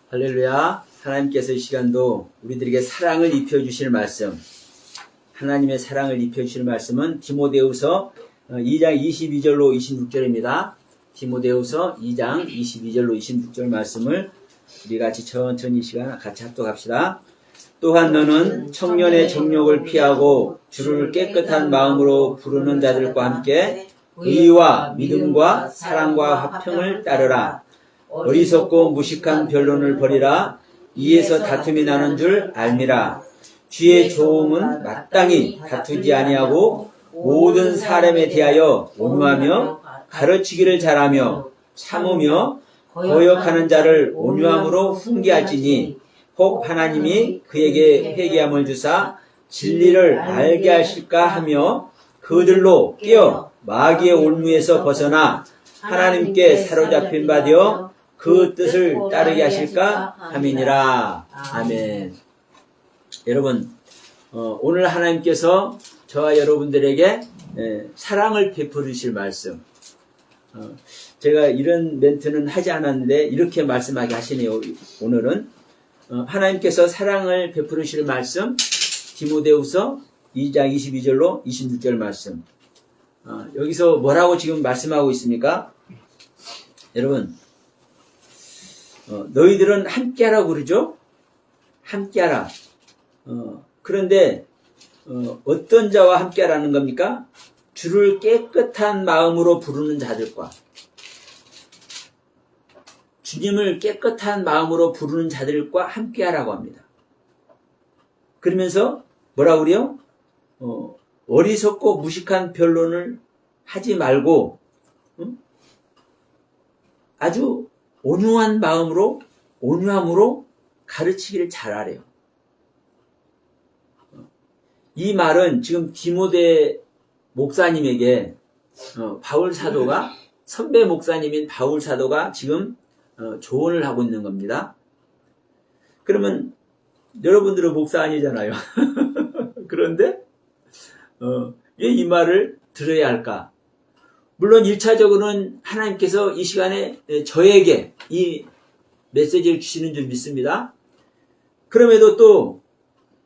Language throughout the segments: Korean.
할렐루야. 하나님께서 이 시간도 우리들에게 사랑을 입혀주실 말씀, 하나님의 사랑을 입혀주실 말씀은 디모데후서 2장 22절로 26절입니다. 디모데후서 2장 22절로 26절 말씀을 우리 같이 천천히 이 시간 같이 합독합시다. 또한 너는 청년의 정욕을 피하고 주를 깨끗한 마음으로 부르는 자들과 함께 의와 믿음과 사랑과 화평을 따르라. 어리석고 무식한 변론을 버리라. 이에서 다툼이 나는 줄 알미라. 주의 조음은 마땅히 다투지 아니하고 모든 사람에 대하여 온유하며 가르치기를 잘하며 참으며 거역하는 자를 온유함으로 훈계할지니 혹 하나님이 그에게 회개함을 주사 진리를 알게 하실까 하며 그들로 깨어 마귀의 올무에서 벗어나 하나님께 사로잡힌 바 되어 그 뜻을 따르게 하실까 함이니라. 아멘. 여러분, 오늘 하나님께서 저와 여러분들에게 사랑을 베풀으실 말씀. 제가 이런 멘트는 하지 않았는데 이렇게 말씀하게 하시네요. 오늘은 하나님께서 사랑을 베풀으실 말씀, 디모데후서 2장 22절로 26절 말씀. 여기서 뭐라고 지금 말씀하고 있습니까? 여러분, 너희들은 함께하라고 그러죠? 함께하라. 그런데 어떤 자와 함께하라는 겁니까? 주를 깨끗한 마음으로 부르는 자들과, 주님을 깨끗한 마음으로 부르는 자들과 함께하라고 합니다. 그러면서 뭐라고 그래요? 어리석고 무식한 변론을 하지 말고 아주 온유한 마음으로, 온유함으로 가르치기를 잘하래요. 이 말은 지금 디모데 목사님에게 바울 사도가, 선배 목사님인 바울 사도가 지금 조언을 하고 있는 겁니다. 그러면 여러분들은 목사 아니잖아요. 그런데 왜 이 말을 들어야 할까? 물론 1차적으로는 하나님께서 이 시간에 저에게 이 메시지를 주시는 줄 믿습니다. 그럼에도 또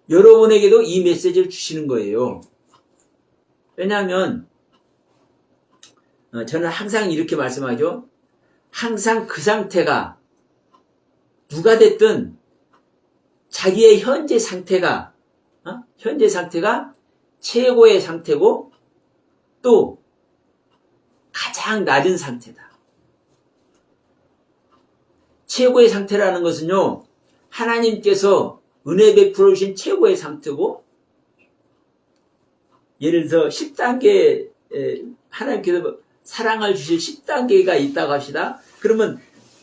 여러분에게도 이 메시지를 주시는 거예요. 왜냐하면 저는 항상 이렇게 말씀하죠. 항상 그 상태가 누가 됐든 자기의 현재 상태가 최고의 상태고 또 가장 낮은 상태다. 최고의 상태라는 것은요, 하나님께서 은혜 베풀어 주신 최고의 상태고, 예를 들어서 10단계, 하나님께서 사랑을 주실 10단계가 있다고 합시다. 그러면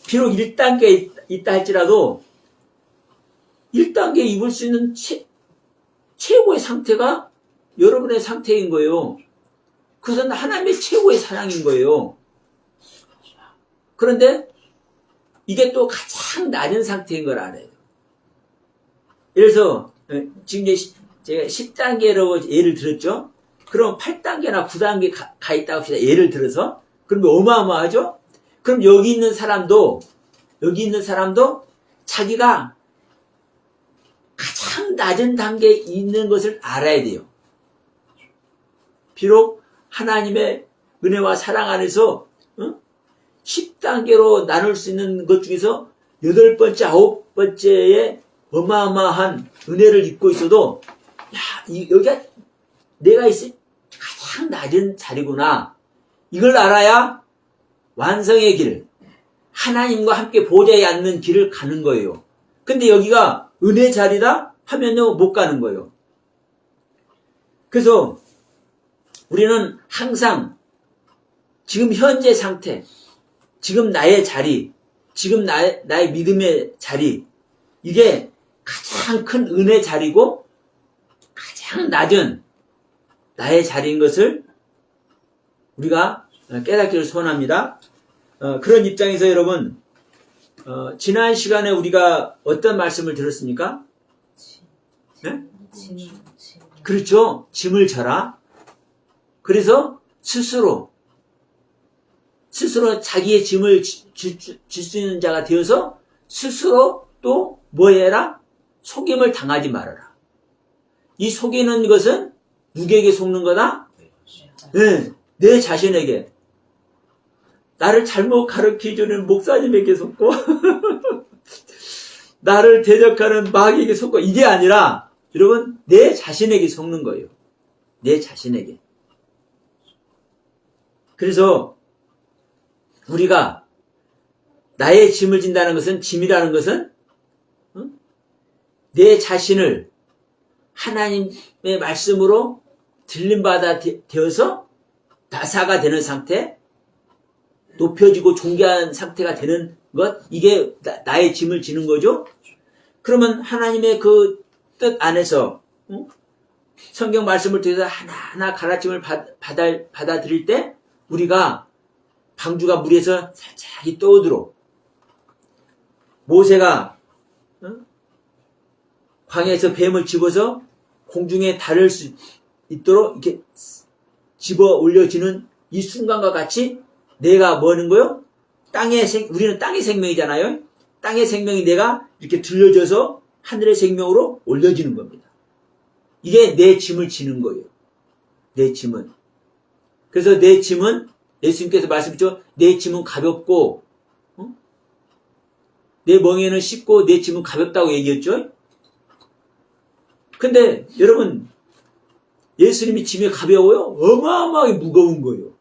비록 1단계에 있다 할지라도 1단계에 입을 수 있는 최고의 상태가 여러분의 상태인 거예요. 그것은 하나님의 최고의 사랑인 거예요. 그런데 이게 또 가장 낮은 상태인 걸 알아요. 예를 들어서 지금 제가 10단계로 예를 들었죠. 그럼 8단계나 9단계 가 있다고 합시다. 예를 들어서. 그러면 어마어마하죠. 그럼 여기 있는 사람도 자기가 가장 낮은 단계에 있는 것을 알아야 돼요. 비록 하나님의 은혜와 사랑 안에서 10단계로 나눌 수 있는 것 중에서 8번째, 9번째에 어마어마한 은혜를 입고 있어도 여기가 내가 있을 가장 낮은 자리구나. 이걸 알아야 완성의 길, 하나님과 함께 보좌에 앉는 길을 가는 거예요. 근데 여기가 은혜 자리다 하면요 못 가는 거예요. 그래서 우리는 항상 지금 현재 상태, 지금 나의 자리, 지금 나의 믿음의 자리, 이게 가장 큰 은혜 자리고 가장 낮은 나의 자리인 것을 우리가 깨닫기를 소원합니다. 그런 입장에서 여러분, 지난 시간에 우리가 어떤 말씀을 들었습니까? 네? 그렇죠. 짐을 져라. 그래서 스스로 자기의 짐을 질 수 있는 자가 되어서 스스로 또 뭐 해라? 속임을 당하지 말아라. 이 속이는 것은 누구에게 속는 거다? 네, 내 자신에게. 나를 잘못 가르쳐주는 목사님에게 속고 나를 대적하는 마귀에게 속고 이게 아니라 여러분 내 자신에게 속는 거예요. 내 자신에게. 그래서 우리가 나의 짐을 진다는 것은 짐이라는 것은 내 자신을 하나님의 말씀으로 들림받아 되어서 나사가 되는 상태, 높여지고 존귀한 상태가 되는 것, 이게 나의 짐을 지는 거죠. 그러면 하나님의 그 뜻 안에서 성경 말씀을 통해서 하나하나 가르침을 받아들일 때 우리가 방주가 물에서 살짝 떠오르도록 모세가 광야에서 뱀을 집어서 공중에 다를 수 있도록 이렇게 집어 올려지는 이 순간과 같이 내가 뭐 하는 거요? 우리는 땅의 생명이잖아요. 땅의 생명이 내가 이렇게 들려져서 하늘의 생명으로 올려지는 겁니다. 이게 내 짐을 지는 거예요. 내 짐은. 그래서 내 짐은 예수님께서 말씀하셨죠. 내 짐은 가볍고 내 멍에는 쉽고 내 짐은 가볍다고 얘기했죠. 근데 여러분 예수님이 짐이 가벼워요? 어마어마하게 무거운 거예요.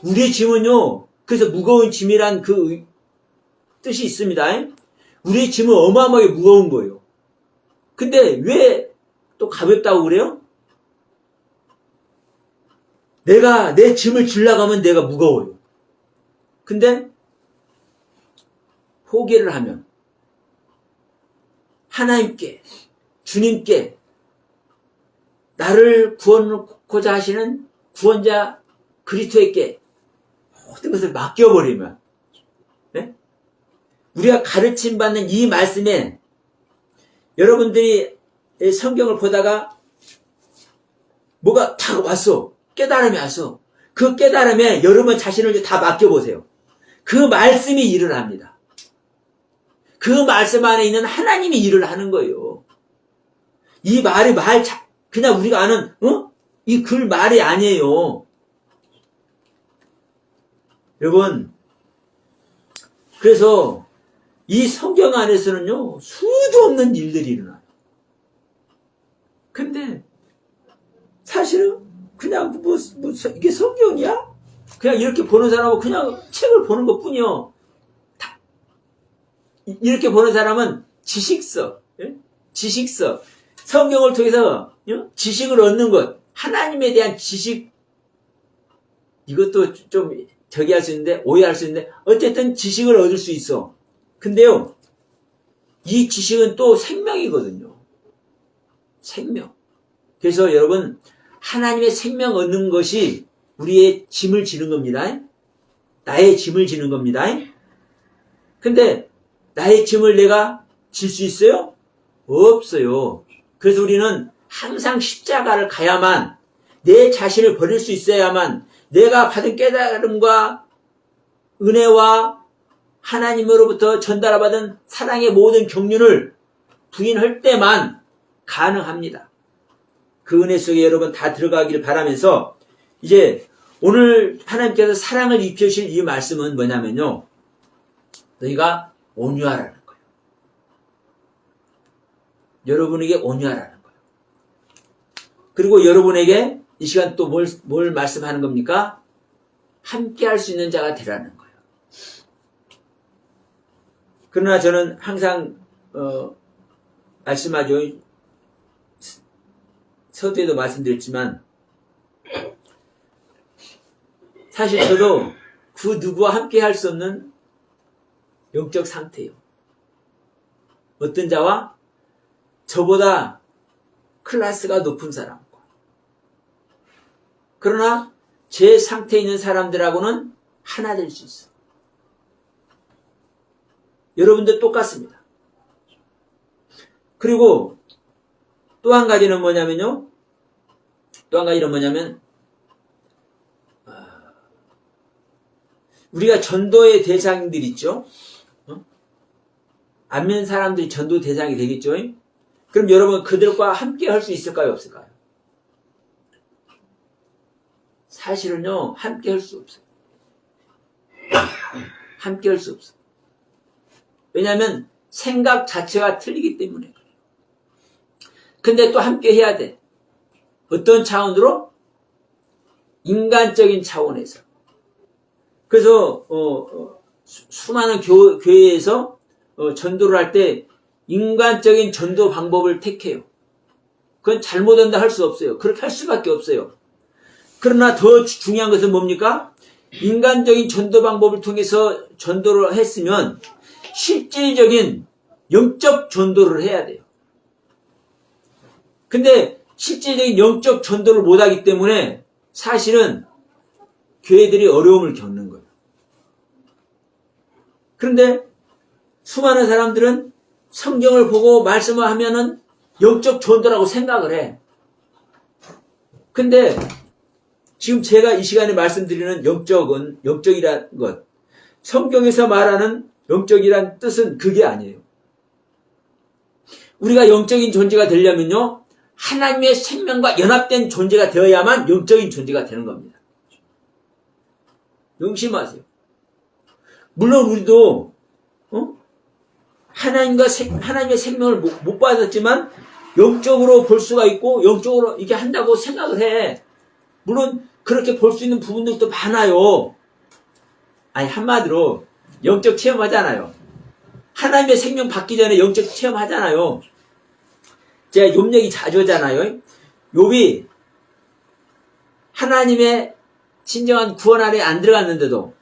우리의 짐은요. 그래서 무거운 짐이란 그 뜻이 있습니다. 우리의 짐은 어마어마하게 무거운 거예요. 근데 왜 또 가볍다고 그래요? 내가 내 짐을 지려고 하면 내가 무거워요. 근데 포기를 하면 하나님께 주님께 나를 구원하고자 하시는 구원자 그리스도에게 모든 것을 맡겨버리면 네? 우리가 가르침받는 이 말씀에 여러분들이 성경을 보다가 뭐가 다 왔어. 깨달음이 왔어. 그 깨달음에 여러분 자신을 다 맡겨보세요. 그 말씀이 일을 합니다. 그 말씀 안에 있는 하나님이 일을 하는 거예요. 이 말이 그냥 우리가 아는 이 글 말이 아니에요. 여러분 그래서 이 성경 안에서는요 수도 없는 일들이 일어나요. 근데 사실은 그냥 이게 성경이야? 그냥 이렇게 보는 사람은 그냥 책을 보는 것 뿐이요. 이렇게 보는 사람은 지식서, 지식서, 성경을 통해서 지식을 얻는 것, 하나님에 대한 지식, 이것도 좀 저기 할 수 있는데, 오해할 수 있는데, 어쨌든 지식을 얻을 수 있어. 근데요, 이 지식은 또 생명이거든요. 생명. 그래서 여러분, 하나님의 생명 얻는 것이 우리의 짐을 지는 겁니다. 나의 짐을 지는 겁니다. 근데 나의 짐을 내가 질 수 있어요? 없어요. 그래서 우리는 항상 십자가를 가야만 내 자신을 버릴 수 있어야만 내가 받은 깨달음과 은혜와 하나님으로부터 전달받은 사랑의 모든 경륜을 부인할 때만 가능합니다. 그 은혜 속에 여러분 다 들어가기를 바라면서 이제 오늘 하나님께서 사랑을 입혀주실 이 말씀은 뭐냐면요. 너희가 온유하라는 거예요. 여러분에게 온유하라는 거예요. 그리고 여러분에게 이 시간 또 뭘 말씀하는 겁니까? 함께 할 수 있는 자가 되라는 거예요. 그러나 저는 항상 말씀하죠. 서두에도 말씀드렸지만 사실 저도 그 누구와 함께 할 수 없는 영적 상태예요. 어떤 자와 저보다 클래스가 높은 사람과 그러나 제 상태에 있는 사람들하고는 하나 될 수 있어. 여러분들 똑같습니다. 그리고 또 한 가지는 뭐냐면요. 우리가 전도의 대상들 있죠. 안 믿는 사람들이 전도 대상이 되겠죠? 그럼 여러분 그들과 함께 할 수 있을까요? 없을까요? 사실은요, 함께 할 수 없어요. 함께 할 수 없어요. 왜냐하면 생각 자체가 틀리기 때문에 그래요. 근데 또 함께 해야 돼. 어떤 차원으로? 인간적인 차원에서. 그래서 수많은 교회에서 전도를 할 때 인간적인 전도 방법을 택해요. 그건 잘못한다 할 수 없어요. 그렇게 할 수밖에 없어요. 그러나 더 중요한 것은 뭡니까? 인간적인 전도 방법을 통해서 전도를 했으면 실질적인 영적 전도를 해야 돼요. 근데 실질적인 영적 전도를 못하기 때문에 사실은 교회들이 어려움을 겪는 거예요. 그런데 수많은 사람들은 성경을 보고 말씀을 하면은 영적 전도라고 생각을 해. 근데 지금 제가 이 시간에 말씀드리는 영적이라는 것, 성경에서 말하는 영적이란 뜻은 그게 아니에요. 우리가 영적인 존재가 되려면요, 하나님의 생명과 연합된 존재가 되어야만 영적인 존재가 되는 겁니다. 명심하세요. 물론 우리도 하나님의 생명을 못 받았지만 영적으로 볼 수가 있고 영적으로 이게 한다고 생각을 해. 물론 그렇게 볼 수 있는 부분들도 많아요. 아니 한마디로 영적 체험하잖아요. 하나님의 생명 받기 전에 영적 체험하잖아요. 제가 욥 얘기 자주 하잖아요. 욥이 하나님의 진정한 구원 아래 안 들어갔는데도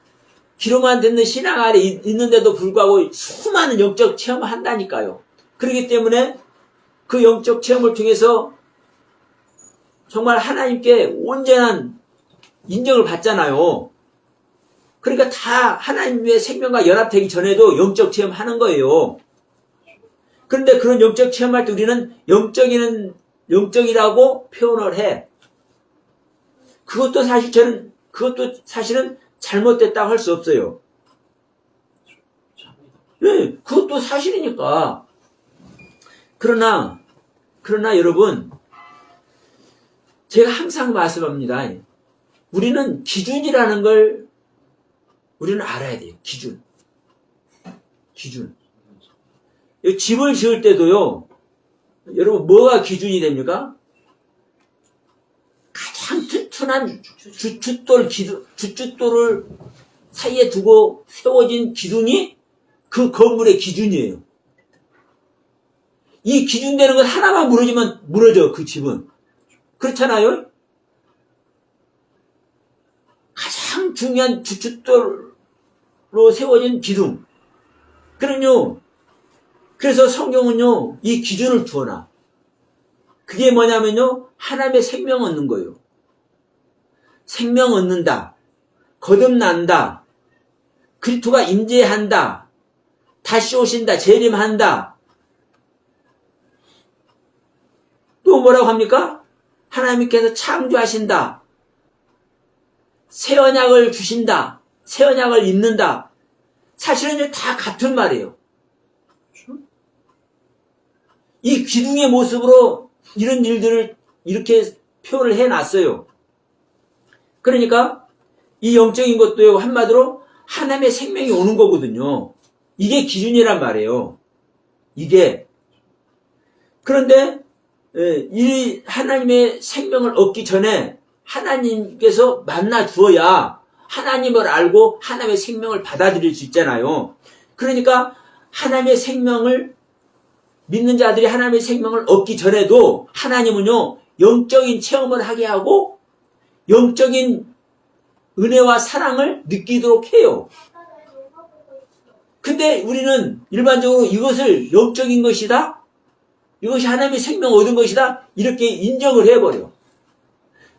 귀로만 듣는 신앙 아래 있는데도 불구하고 수많은 영적 체험을 한다니까요. 그렇기 때문에 그 영적 체험을 통해서 정말 하나님께 온전한 인정을 받잖아요. 그러니까 다 하나님의 생명과 연합되기 전에도 영적 체험하는 거예요. 그런데 그런 영적 체험할 때 우리는 영적이라고 표현을 해. 그것도 사실은 잘못됐다고 할 수 없어요. 네, 그것도 사실이니까. 그러나 여러분, 제가 항상 말씀합니다. 우리는 기준이라는 걸 우리는 알아야 돼요. 기준. 집을 지을 때도요, 여러분, 뭐가 기준이 됩니까? 가장 튼튼한 주춧돌을 사이에 두고 세워진 기둥이 그 건물의 기준이에요. 이 기준되는 것 하나만 무너지면 무너져, 그 집은. 그렇잖아요? 가장 중요한 주춧돌로 세워진 기둥. 그래서 성경은요, 이 기준을 두어놔. 그게 뭐냐면요, 하나님의 생명 얻는 거예요. 생명 얻는다. 거듭난다. 그리스도가 임재한다. 다시 오신다. 재림한다. 또 뭐라고 합니까? 하나님께서 창조하신다. 새 언약을 주신다. 새 언약을 입는다. 사실은 다 같은 말이에요. 이 기둥의 모습으로 이런 일들을 이렇게 표현을 해놨어요. 그러니까 이 영적인 것도요, 한마디로 하나님의 생명이 오는 거거든요. 이게 기준이란 말이에요. 이게. 그런데 이 하나님의 생명을 얻기 전에 하나님께서 만나 주어야 하나님을 알고 하나님의 생명을 받아들일 수 있잖아요. 그러니까 하나님의 생명을 믿는 자들이 하나님의 생명을 얻기 전에도 하나님은요, 영적인 체험을 하게 하고 영적인 은혜와 사랑을 느끼도록 해요. 근데 우리는 일반적으로 이것을 영적인 것이다, 이것이 하나님의 생명 얻은 것이다, 이렇게 인정을 해버려.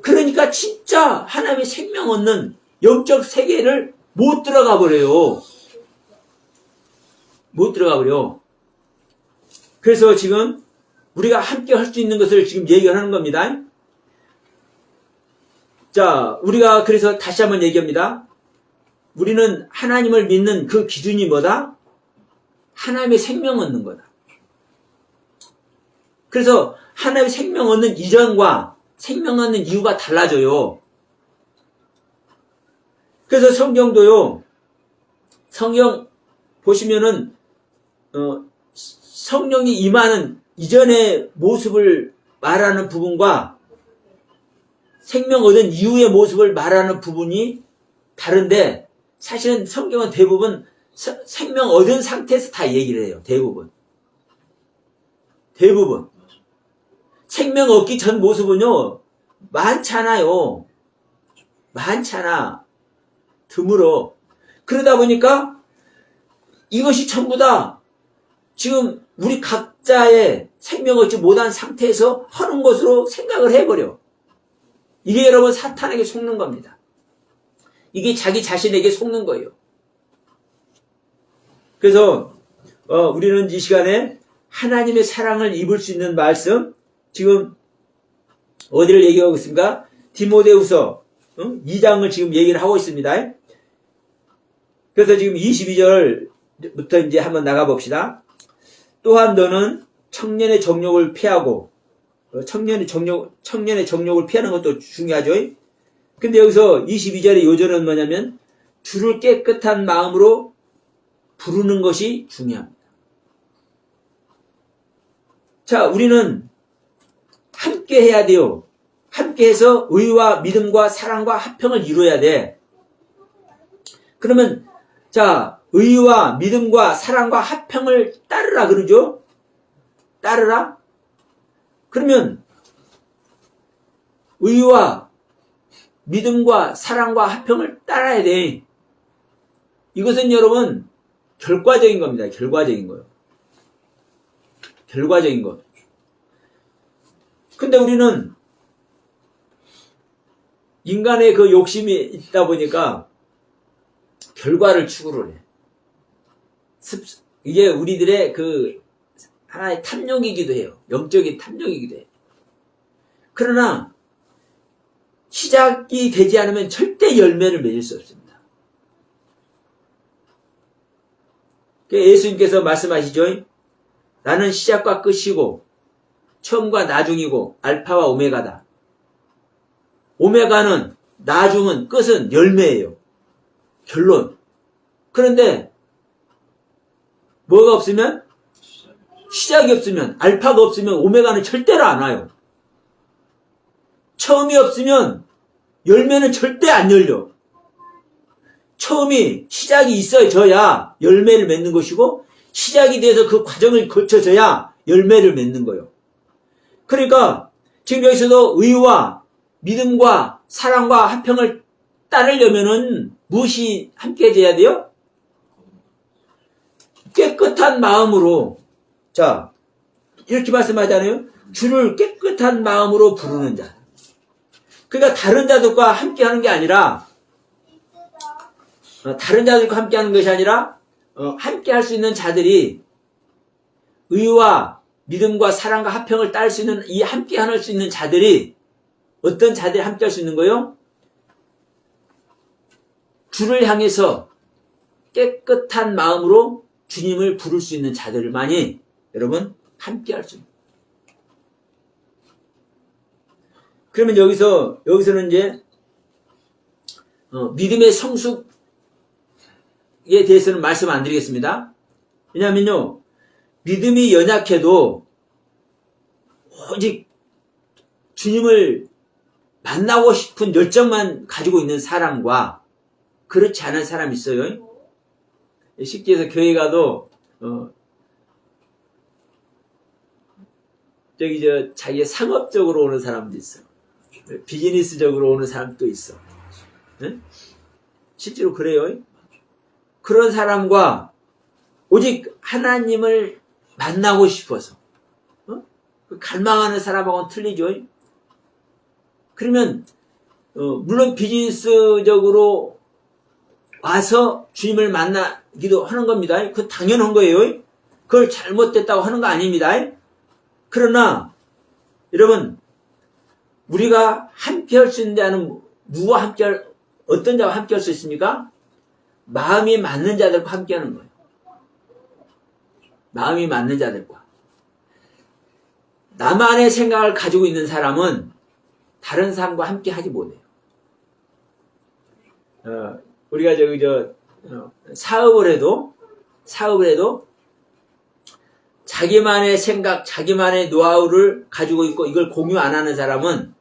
그러니까 진짜 하나님의 생명 얻는 영적 세계를 못 들어가 버려요. 못 들어가 버려. 그래서 지금 우리가 함께 할 수 있는 것을 지금 얘기하는 겁니다. 자, 우리가 그래서 다시 한번 얘기합니다. 우리는 하나님을 믿는 그 기준이 뭐다? 하나님의 생명 얻는 거다. 그래서 하나님의 생명 얻는 이전과 생명 얻는 이유가 달라져요. 그래서 성경도요, 성경 보시면은 성령이 임하는 이전의 모습을 말하는 부분과 생명 얻은 이후의 모습을 말하는 부분이 다른데, 사실은 성경은 대부분 생명 얻은 상태에서 다 얘기를 해요. 대부분. 생명 얻기 전 모습은요, 많잖아요. 많잖아. 드물어. 그러다 보니까 이것이 전부 다 지금 우리 각자의 생명 얻지 못한 상태에서 하는 것으로 생각을 해버려. 이게 여러분 사탄에게 속는 겁니다. 이게 자기 자신에게 속는 거예요. 그래서 우리는 이 시간에 하나님의 사랑을 입을 수 있는 말씀, 지금 어디를 얘기하고 있습니까? 디모데후서 2장을 지금 얘기를 하고 있습니다. 그래서 지금 22절부터 이제 한번 나가봅시다. 또한 너는 청년의 정욕을 피하고, 청년의 정욕을 피하는 것도 중요하죠. 근데 여기서 22절의 요절은 뭐냐면, 주를 깨끗한 마음으로 부르는 것이 중요합니다. 자, 우리는 함께 해야 돼요. 함께 해서 의와 믿음과 사랑과 화평을 이루어야 돼. 그러면, 자, 의와 믿음과 사랑과 화평을 따르라 그러죠? 따르라? 그러면, 의와 믿음과 사랑과 화평을 따라야 돼. 이것은 여러분, 결과적인 겁니다. 결과적인 거요. 결과적인 것. 근데 우리는 인간의 그 욕심이 있다 보니까 결과를 추구를 해. 이게 우리들의 그 하나의 탐욕이기도 해요. 영적인 탐욕이기도 해요. 그러나 시작이 되지 않으면 절대 열매를 맺을 수 없습니다. 예수님께서 말씀하시죠. 나는 시작과 끝이고 처음과 나중이고 알파와 오메가다. 오메가는, 나중은, 끝은 열매예요. 결론. 그런데 뭐가 없으면? 시작이 없으면, 알파가 없으면 오메가는 절대로 안 와요. 처음이 없으면 열매는 절대 안 열려. 처음이, 시작이 있어져야 열매를 맺는 것이고, 시작이 돼서 그 과정을 거쳐져야 열매를 맺는 거예요. 그러니까 지금 여기서도 의와 믿음과 사랑과 화평을 따르려면은 무엇이 함께 돼야 돼요? 깨끗한 마음으로. 자, 이렇게 말씀하잖아요. 주를 깨끗한 마음으로 부르는 자. 그러니까 다른 자들과 함께 하는 게 아니라, 다른 자들과 함께 하는 것이 아니라, 함께 할 수 있는 자들이 의와 믿음과 사랑과 화평을 따를 수 있는, 이 함께 할 수 있는 자들이, 어떤 자들이 함께 할 수 있는 거요? 주를 향해서 깨끗한 마음으로 주님을 부를 수 있는 자들만이 여러분 함께 할 수 있는. 그러면 여기서는 이제 믿음의 성숙에 대해서는 말씀 안 드리겠습니다. 왜냐하면요, 믿음이 연약해도 오직 주님을 만나고 싶은 열정만 가지고 있는 사람과 그렇지 않은 사람이 있어요. 쉽게 해서 교회 가도 자기의 상업적으로 오는 사람도 있어. 비즈니스적으로 오는 사람도 있어. 네? 실제로 그래요. 그런 사람과 오직 하나님을 만나고 싶어서 갈망하는 사람하고는 틀리죠. 그러면 물론 비즈니스적으로 와서 주님을 만나기도 하는 겁니다. 그건 당연한 거예요. 그걸 잘못됐다고 하는 거 아닙니다. 그러나 여러분, 우리가 함께 할 수 있는 자는 누구와 어떤 자와 함께 할 수 있습니까? 마음이 맞는 자들과 함께 하는 거예요. 마음이 맞는 자들과 나만의 생각을 가지고 있는 사람은 다른 사람과 함께 하지 못해요. 우리가 사업을 해도 자기만의 생각, 자기만의 노하우를 가지고 있고 이걸 공유 안 하는 사람은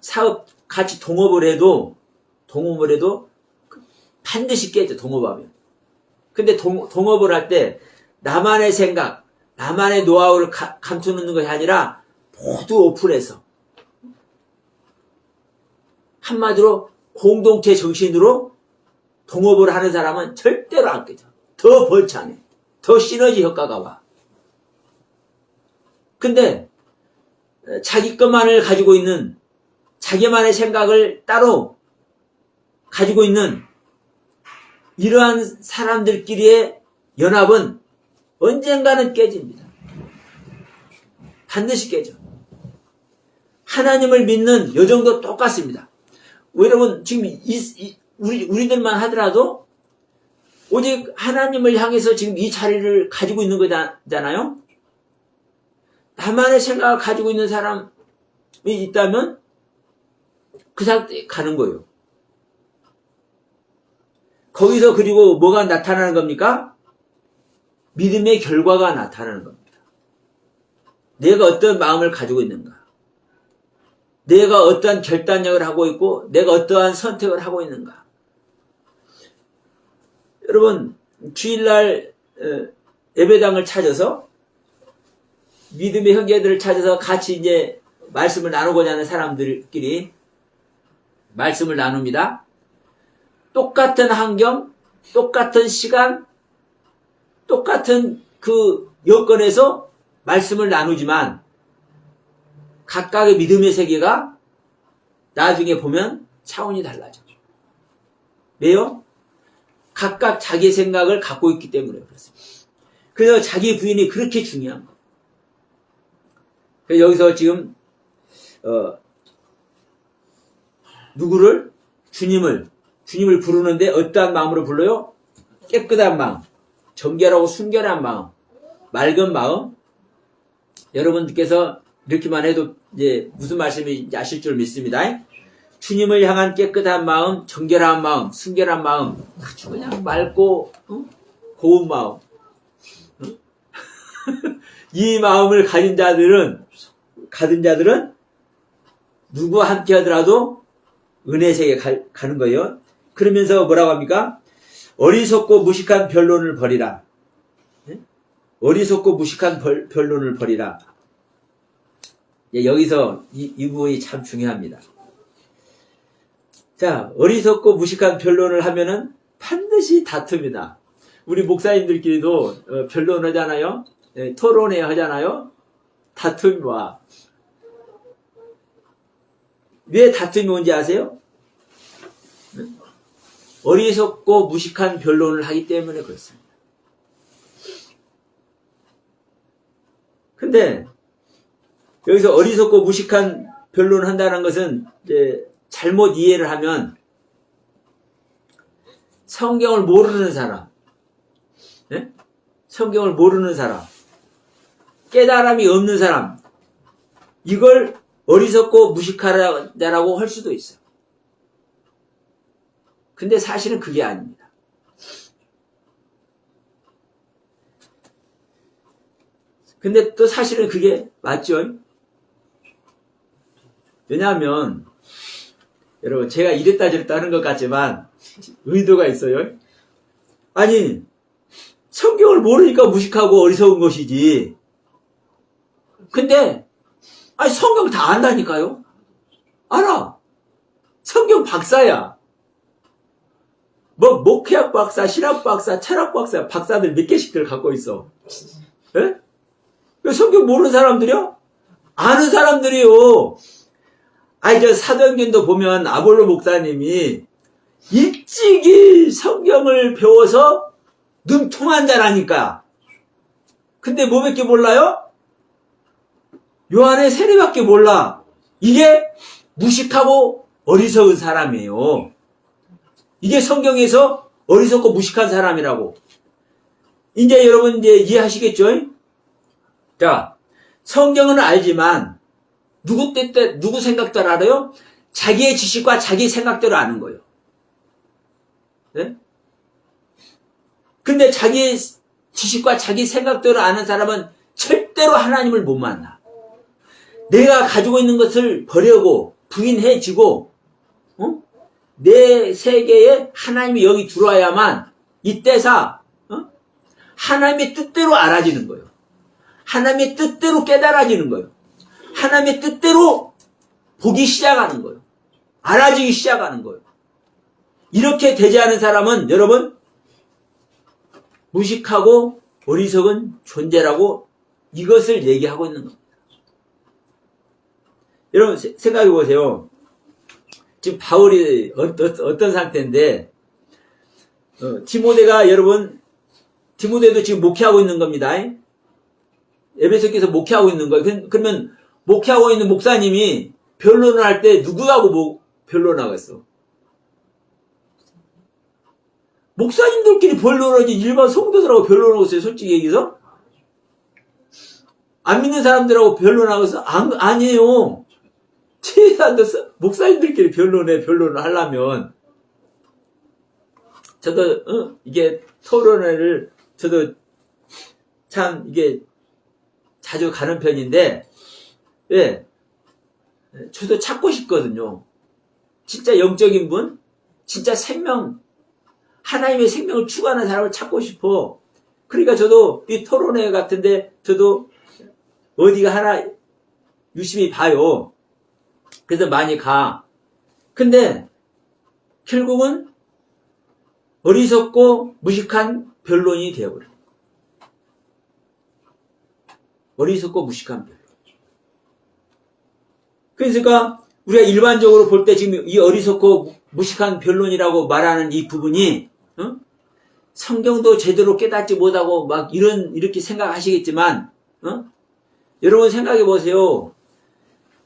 사업 같이 동업을 해도 반드시 깨져, 동업하면. 근데 동업을 할 때 나만의 생각, 나만의 노하우를 감추는 것이 아니라 모두 오픈해서 한마디로 공동체 정신으로 동업을 하는 사람은 절대로 안 깨져. 더 벌창해. 더 시너지 효과가 와. 근데 자기 것만을 가지고 있는, 자기만의 생각을 따로 가지고 있는 이러한 사람들끼리의 연합은 언젠가는 깨집니다. 반드시 깨져. 하나님을 믿는 여정도 똑같습니다. 여러분 지금 우리들만 하더라도 오직 하나님을 향해서 지금 이 자리를 가지고 있는 거잖아요. 나만의 생각을 가지고 있는 사람이 있다면 그 상태에 가는 거예요. 거기서 그리고 뭐가 나타나는 겁니까? 믿음의 결과가 나타나는 겁니다. 내가 어떤 마음을 가지고 있는가? 내가 어떠한 결단력을 하고 있고 내가 어떠한 선택을 하고 있는가? 여러분 주일날 예배당을 찾아서 믿음의 형제들을 찾아서 같이 이제 말씀을 나누고자 하는 사람들끼리 말씀을 나눕니다. 똑같은 환경, 똑같은 시간, 똑같은 그 여건에서 말씀을 나누지만 각각의 믿음의 세계가 나중에 보면 차원이 달라져. 왜요? 각각 자기 생각을 갖고 있기 때문에 그렇습니다. 그래서 자기 부인이 그렇게 중요한 거예요. 그래서 여기서 지금 누구를? 주님을 부르는데 어떠한 마음으로 불러요? 깨끗한 마음, 정결하고 순결한 마음, 맑은 마음. 여러분들께서 이렇게만 해도 이제 무슨 말씀인지 아실 줄 믿습니다. 주님을 향한 깨끗한 마음, 정결한 마음, 순결한 마음, 아주 그냥 맑고 고운 마음. 이 마음을 가진 자들은 누구와 함께 하더라도 은혜 세계에 가는 거예요. 그러면서 뭐라고 합니까? 어리석고 무식한 변론을 버리라. 어리석고 무식한 변론을 버리라. 여기서 이 부분이 참 중요합니다. 자, 어리석고 무식한 변론을 하면은 반드시 다툽니다. 우리 목사님들끼리도 변론하잖아요. 토론회 하잖아요. 다툼이 와. 왜 다툼이 온지 아세요? 어리석고 무식한 변론을 하기 때문에 그렇습니다. 근데 여기서 어리석고 무식한 변론을 한다는 것은 이제 잘못 이해를 하면 성경을 모르는 사람, 성경을 모르는 사람, 깨달음이 없는 사람, 이걸 어리석고 무식하다라고 할 수도 있어요. 근데 사실은 그게 아닙니다. 근데 또 사실은 그게 맞죠? 왜냐하면 여러분 제가 이랬다 저랬다 하는 것 같지만 의도가 있어요. 아니 성경을 모르니까 무식하고 어리석은 것이지. 근데 아니 성경 다 안다니까요. 알아. 성경 박사야. 뭐 목회학 박사, 신학 박사, 철학 박사, 박사들 몇 개씩들 갖고 있어. 예? 성경 모르는 사람들이요? 아는 사람들이요. 아니 저 사도행전도 보면 아볼로 목사님이 일찍이 성경을 배워서 능통한 자라니까. 근데 뭐밖에 몰라요? 요한의 세례밖에 몰라. 이게 무식하고 어리석은 사람이에요. 이게 성경에서 어리석고 무식한 사람이라고. 이제 여러분 이제 이해하시겠죠? 자, 성경은 알지만 누구 생각대로 알아요? 자기의 지식과 자기 생각대로 아는 거예요. 네? 근데 자기의 지식과 자기 생각대로 아는 사람은 절대로 하나님을 못 만나. 내가 가지고 있는 것을 버리고 부인해지고 내 세계에 하나님이 여기 들어와야만 이때사 하나님의 뜻대로 알아지는 거예요. 하나님의 뜻대로 깨달아지는 거예요. 하나님의 뜻대로 보기 시작하는 거예요. 알아지기 시작하는 거예요. 이렇게 되지 않은 사람은 여러분 무식하고 어리석은 존재라고 이것을 얘기하고 있는 겁니다. 여러분 생각해 보세요. 지금 바울이 어떤 상태인데 디모데가 여러분 디모데도 지금 목회하고 있는 겁니다. 에베소께서 목회하고 있는 거예요. 그러면 목회하고 있는 목사님이 변론을 할 때 누구하고 변론하겠어? 목사님들끼리 변론하지 일반 성도들하고 변론하고 있어요. 솔직히 얘기해서 안 믿는 사람들하고 변론하고서 아니에요. 최소한도 목사님들끼리 변론을 하려면 저도 이게 토론회를 저도 참 이게 자주 가는 편인데 예, 저도 찾고 싶거든요. 진짜 영적인 분, 진짜 생명, 하나님의 생명을 추구하는 사람을 찾고 싶어. 그러니까 저도 이 토론회 같은데 저도 어디가 하나 유심히 봐요. 그래서 많이 가. 근데 결국은 어리석고 무식한 변론이 되어버려요. 어리석고 무식한 변론. 그러니까 우리가 일반적으로 볼 때 지금 이 어리석고 무식한 변론이라고 말하는 이 부분이 성경도 제대로 깨닫지 못하고 막 이렇게 생각하시겠지만 여러분 생각해 보세요.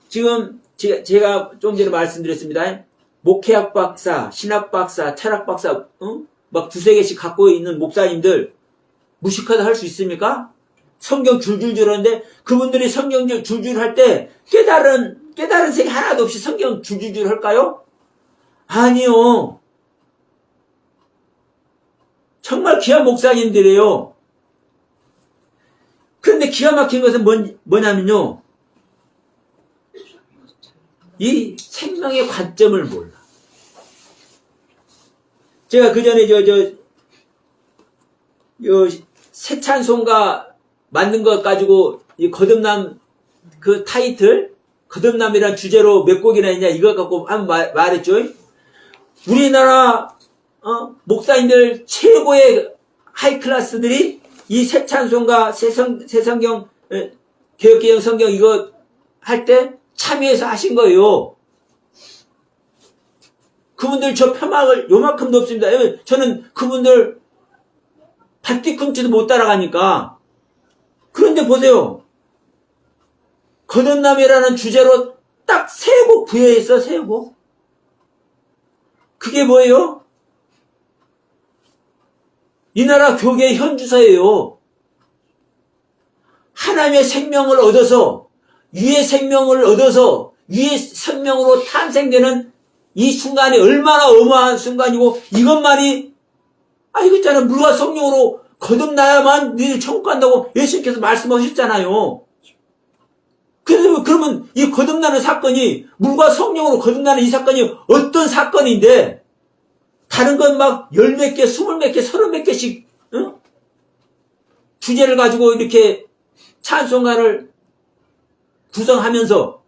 지금 제가 좀 전에 말씀드렸습니다. 목회학 박사, 신학 박사, 철학 박사 막 두세 개씩 갖고 있는 목사님들 무식하다 할 수 있습니까? 성경 줄줄 하는데 그분들이 성경 줄줄 할 때 깨달은 색이 하나도 없이 성경 줄줄 할까요? 아니요. 정말 귀한 목사님들이에요. 그런데 기가 막힌 것은 뭐냐면요. 이 생명의 관점을 몰라. 제가 그 전에 새 찬송가 만든 것 가지고 이 거듭남 그 타이틀 거듭남이란 주제로 몇 곡이나 있냐 이거 갖고 한번 말했죠. 우리나라 목사님들 최고의 하이클래스들이 이 새 찬송가 새 성경 개혁개정 성경 이거 할 때 참여해서 하신 거예요. 그분들 저 표막을 요만큼도 없습니다. 저는 그분들 발뒤꿈치도 못 따라가니까. 그런데 보세요. 거듭남이라는 주제로 딱 3곡 부여했어. 3곡. 그게 뭐예요? 이 나라 교계의 현주소예요. 하나님의 생명을 얻어서 위의 생명을 얻어서 위의 생명으로 탄생되는 이 순간이 얼마나 어마한 순간이고 이것만이 이거 있잖아. 물과 성령으로 거듭나야만 너희들 천국 간다고 예수님께서 말씀하셨잖아요. 그러면 이 거듭나는 사건이 물과 성령으로 거듭나는 이 사건이 어떤 사건인데 다른 건 막 10몇 개, 20몇 개, 30몇 개씩 주제를 가지고 이렇게 찬송가를 구성하면서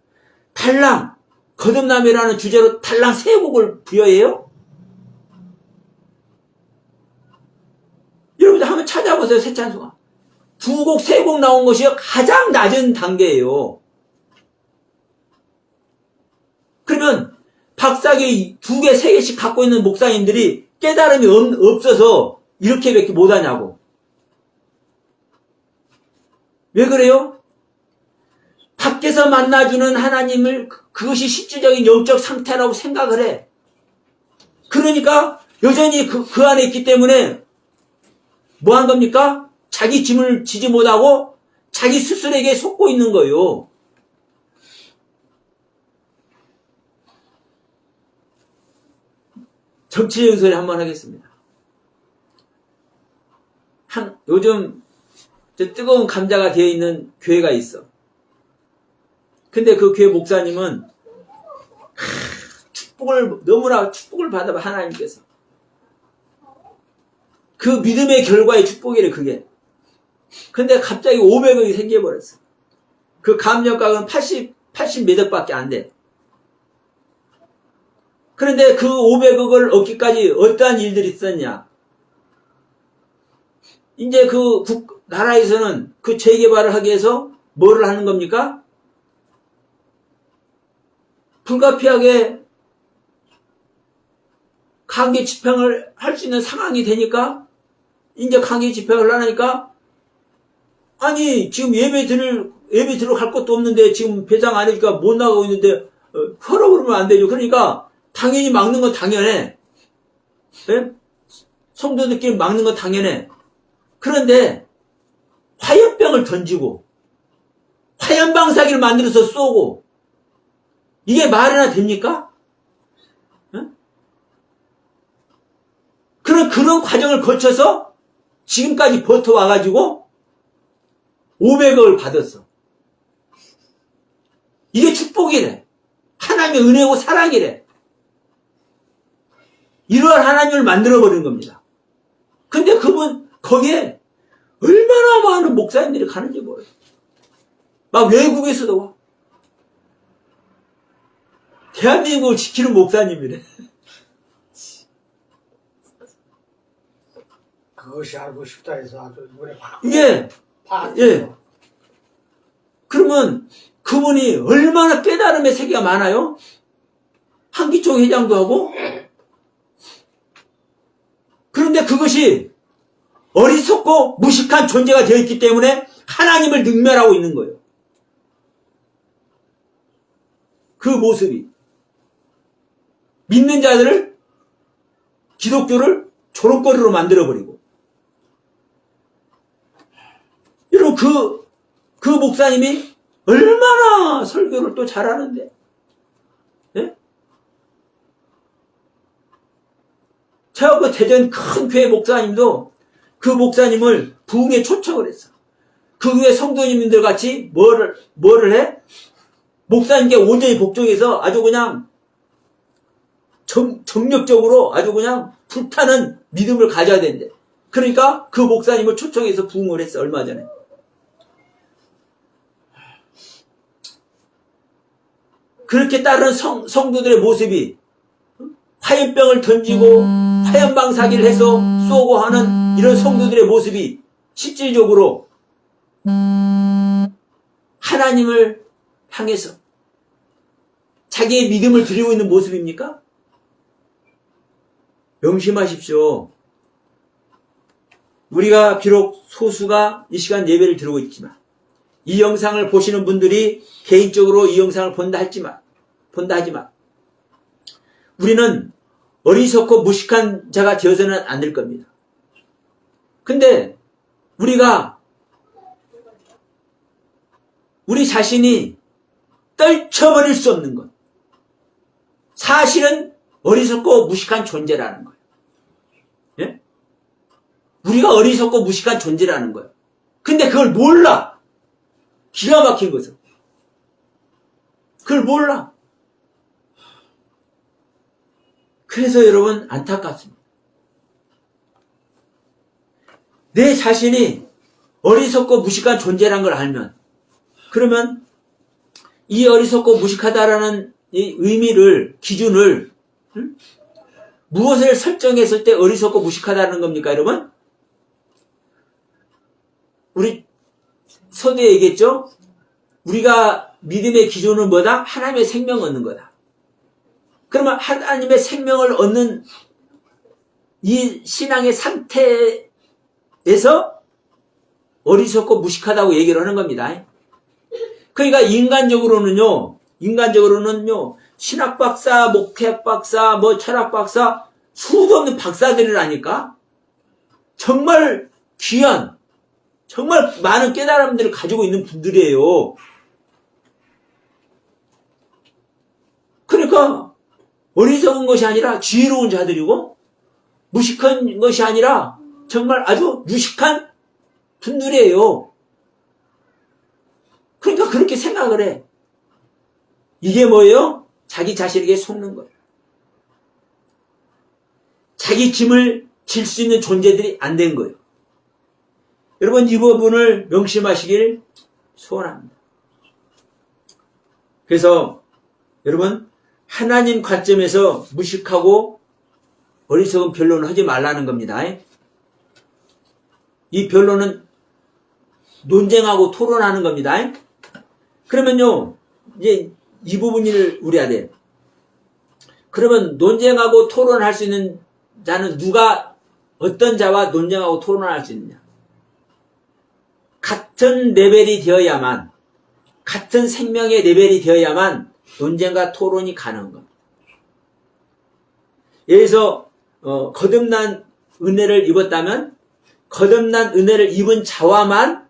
달랑 거듭남이라는 주제로 달랑 3곡을 부여해요? 여러분들 한번 찾아보세요. 새 찬송가 2곡, 3곡 나온 것이 가장 낮은 단계예요. 그러면 박사기 2개, 3개씩 갖고 있는 목사님들이 깨달음이 없어서 이렇게밖에 못하냐고. 왜 그래요? 밖에서 만나주는 하나님을 그것이 실질적인 영적 상태라고 생각을 해. 그러니까 여전히 그 안에 있기 때문에 뭐 한 겁니까? 자기 짐을 지지 못하고 자기 스스로에게 속고 있는 거예요. 정치적인 소리 한번 하겠습니다. 요즘 뜨거운 감자가 되어 있는 교회가 있어. 근데 그 교회 목사님은 너무나 축복을 받아 하나님께서. 그 믿음의 결과의 축복이래 그게. 근데 갑자기 500억이 생겨버렸어. 그 감정가는 80 몇 억밖에 안 돼. 그런데 그 500억을 얻기까지 어떠한 일들이 있었냐. 이제 그 나라에서는 그 재개발을 하기 위해서 뭐를 하는 겁니까? 불가피하게 강제 집행을 할 수 있는 상황이 되니까 이제 강제 집행을 하니까 아니 지금 예배 들어갈 것도 없는데 지금 배상 안 해주니까 못 나가고 있는데 헐어버리면 안 되죠. 그러니까 당연히 막는 건 당연해. 네? 성도들끼리 막는 건 당연해. 그런데 화염병을 던지고 화염방사기를 만들어서 쏘고 이게 말이나 됩니까? 네? 그런 과정을 거쳐서 지금까지 버텨와가지고 500억을 받았어. 이게 축복이래. 하나님의 은혜고 사랑이래. 이러한 하나님을 만들어버린 겁니다. 근데 그분 거기에 얼마나 많은 목사님들이 가는지 몰라요. 막 외국에서도 와. 대한민국을 지키는 목사님이래. 그것이 알고 싶다 해서 아주 노래 막. 예. 그러면 그분이 얼마나 깨달음의 세계가 많아요? 한기총 회장도 하고. 그런데 그것이 어리석고 무식한 존재가 되어 있기 때문에 하나님을 능멸하고 있는 거예요. 그 모습이. 믿는 자들을, 기독교를 조롱거리로 만들어버리고. 여러분, 그 목사님이 얼마나 설교를 또 잘하는데. 예? 제가 그 대전 큰 교회 목사님도 그 목사님을 부흥에 초청을 했어. 그 교회 성도님들 같이 뭐를 해? 목사님께 온전히 복종해서 아주 그냥 정력적으로 아주 그냥 불타는 믿음을 가져야 된대. 그러니까 그 목사님을 초청해서 부흥을 했어, 얼마 전에. 그렇게 따르는 성도들의 모습이 화염병을 던지고 화염방사기를 해서 쏘고 하는 이런 성도들의 모습이 실질적으로 하나님을 향해서 자기의 믿음을 드리고 있는 모습입니까? 명심하십시오. 우리가 비록 소수가 이 시간 예배를 드리고 있지만 이 영상을 보시는 분들이 개인적으로 이 영상을 본다 하지만 우리는 어리석고 무식한 자가 되어서는 안 될 겁니다. 근데 우리가 우리 자신이 떨쳐버릴 수 없는 것, 사실은 어리석고 무식한 존재라는 거예요. 예? 우리가 어리석고 무식한 존재라는 거예요. 근데 그걸 몰라. 기가 막힌 것은. 그걸 몰라. 그래서 여러분 안타깝습니다. 내 자신이 어리석고 무식한 존재라는 걸 알면 그러면 이 어리석고 무식하다라는 이 의미를 기준을 무엇을 설정했을 때 어리석고 무식하다는 겁니까 여러분? 우리 서두에 얘기했죠? 우리가 믿음의 기준은 뭐다? 하나님의 생명을 얻는 거다. 그러면 하나님의 생명을 얻는 이 신앙의 상태에서 어리석고 무식하다고 얘기를 하는 겁니다. 그러니까 인간적으로는요 신학 박사, 목회학 박사, 뭐 철학 박사, 수도 없는 박사들이라니까. 정말 귀한 정말 많은 깨달음들을 가지고 있는 분들이에요. 그러니까 어리석은 것이 아니라 지혜로운 자들이고 무식한 것이 아니라 정말 아주 유식한 분들이에요. 그러니까 그렇게 생각을 해. 이게 뭐예요? 자기 자신에게 속는 거예요. 자기 짐을 질 수 있는 존재들이 안 된 거예요. 여러분 이 부분을 명심하시길 소원합니다. 그래서 여러분 하나님 관점에서 무식하고 어리석은 변론을 하지 말라는 겁니다. 이 변론은 논쟁하고 토론하는 겁니다. 그러면요 이제 이 부분을 우려야 돼요. 그러면 논쟁하고 토론할 수 있는 자는 누가 어떤 자와 논쟁하고 토론할 수 있느냐? 같은 레벨이 되어야만, 같은 생명의 레벨이 되어야만 논쟁과 토론이 가능한 겁니다. 예를 들어서 거듭난 은혜를 입었다면 거듭난 은혜를 입은 자와만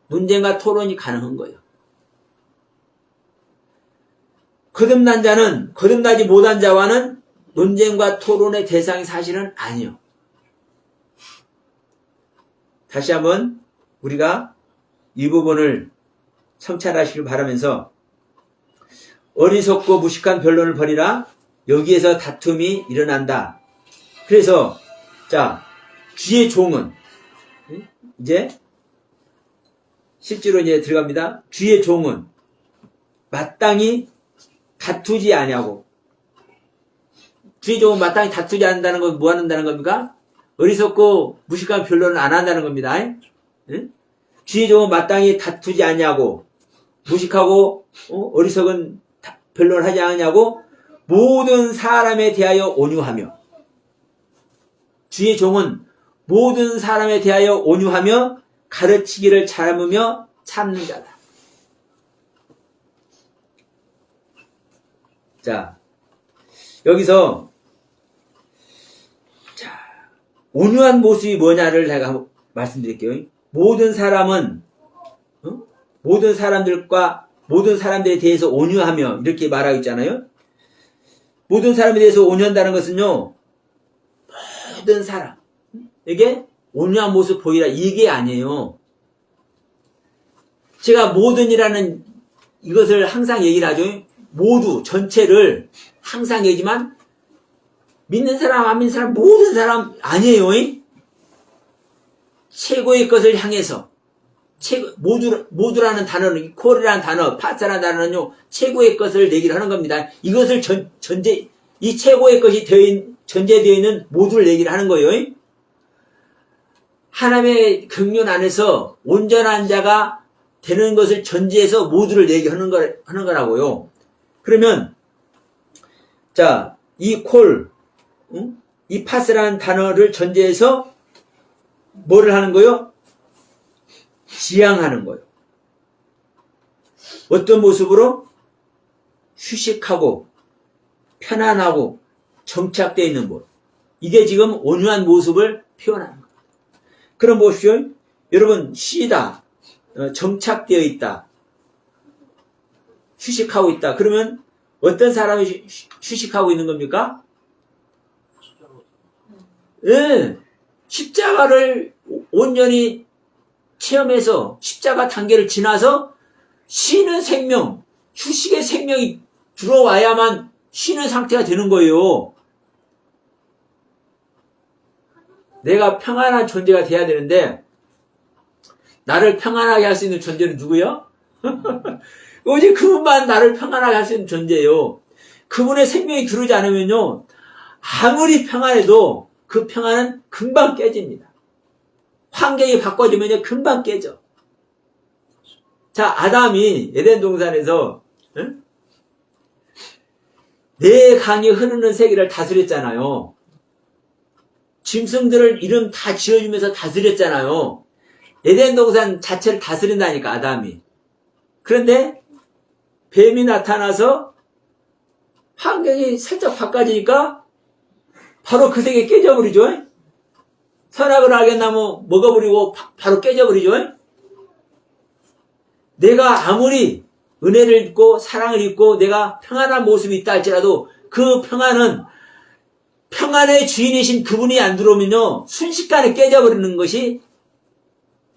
논쟁과 토론이 가능한 거예요. 거듭난 자는 거듭나지 못한 자와는 논쟁과 토론의 대상이 사실은 아니요. 다시 한번 우리가 이 부분을 성찰하시길 바라면서 어리석고 무식한 변론을 벌이라 여기에서 다툼이 일어난다. 그래서 자 주의 종은 이제 실제로 이제 들어갑니다. 주의 종은 마땅히 다투지 아니하고 주의 종은 마땅히 다투지 않는다는 건 뭐 한다는 겁니까? 어리석고 무식한 변론을 안 한다는 겁니다. 응? 주의 종은 마땅히 다투지 아니하고 무식하고 어리석은 변론을 하지 않냐고 모든 사람에 대하여 온유하며 주의 종은 모든 사람에 대하여 온유하며 가르치기를 참으며 참는 자다. 자, 여기서 온유한 모습이 뭐냐를 제가 한번 말씀드릴게요. 모든 사람은 모든 사람들과 모든 사람들에 대해서 온유하며 이렇게 말하고 있잖아요. 모든 사람에 대해서 온유한다는 것은요. 모든 사람에게 온유한 모습 보이라 이게 아니에요. 제가 모든이라는 이것을 항상 얘기를 하죠. 모두 전체를 항상 얘기지만 믿는 사람 안 믿는 사람 모든 사람 아니에요. 최고의 것을 향해서 모두라는 단어는 콜이라는 단어, 파스라는 단어는요 최고의 것을 얘기를 하는 겁니다. 이것을 이 최고의 것이 전제되어 있는 모두를 얘기를 하는 거예요. 하나님의 경륜 안에서 온전한 자가 되는 것을 전제해서 모두를 얘기하는 거라고요. 그러면 자, 이 콜, 이 파스라는 단어를 전제해서 뭐를 하는 거요? 지향하는 거예요. 어떤 모습으로? 휴식하고 편안하고 정착되어 있는 모습. 이게 지금 온유한 모습을 표현하는 거예요. 그럼 보십시오. 여러분 쉬다, 정착되어 있다, 휴식하고 있다. 그러면 어떤 사람이 휴식하고 있는 겁니까? 네. 십자가를 온전히 체험해서 십자가 단계를 지나서 쉬는 생명, 휴식의 생명이 들어와야만 쉬는 상태가 되는 거예요. 내가 평안한 존재가 돼야 되는데 나를 평안하게 할 수 있는 존재는 누구요? 오직 그분만 나를 평안하게 할 수 있는 존재예요. 그분의 생명이 들어오지 않으면요 아무리 평안해도 그 평안은 금방 깨집니다. 환경이 바꿔지면요 금방 깨져. 자, 아담이 에덴 동산에서 네 강이 흐르는 세계를 다스렸잖아요. 짐승들을 이름 다 지어주면서 다스렸잖아요. 에덴 동산 자체를 다스린다니까 아담이. 그런데 뱀이 나타나서 환경이 살짝 바꿔지니까 바로 그 세계 깨져버리죠. 선악을 알겠나무 먹어버리고 바로 깨져버리죠. 내가 아무리 은혜를 입고 사랑을 입고 내가 평안한 모습이 있다 할지라도 그 평안은 평안의 주인이신 그분이 안 들어오면요 순식간에 깨져버리는 것이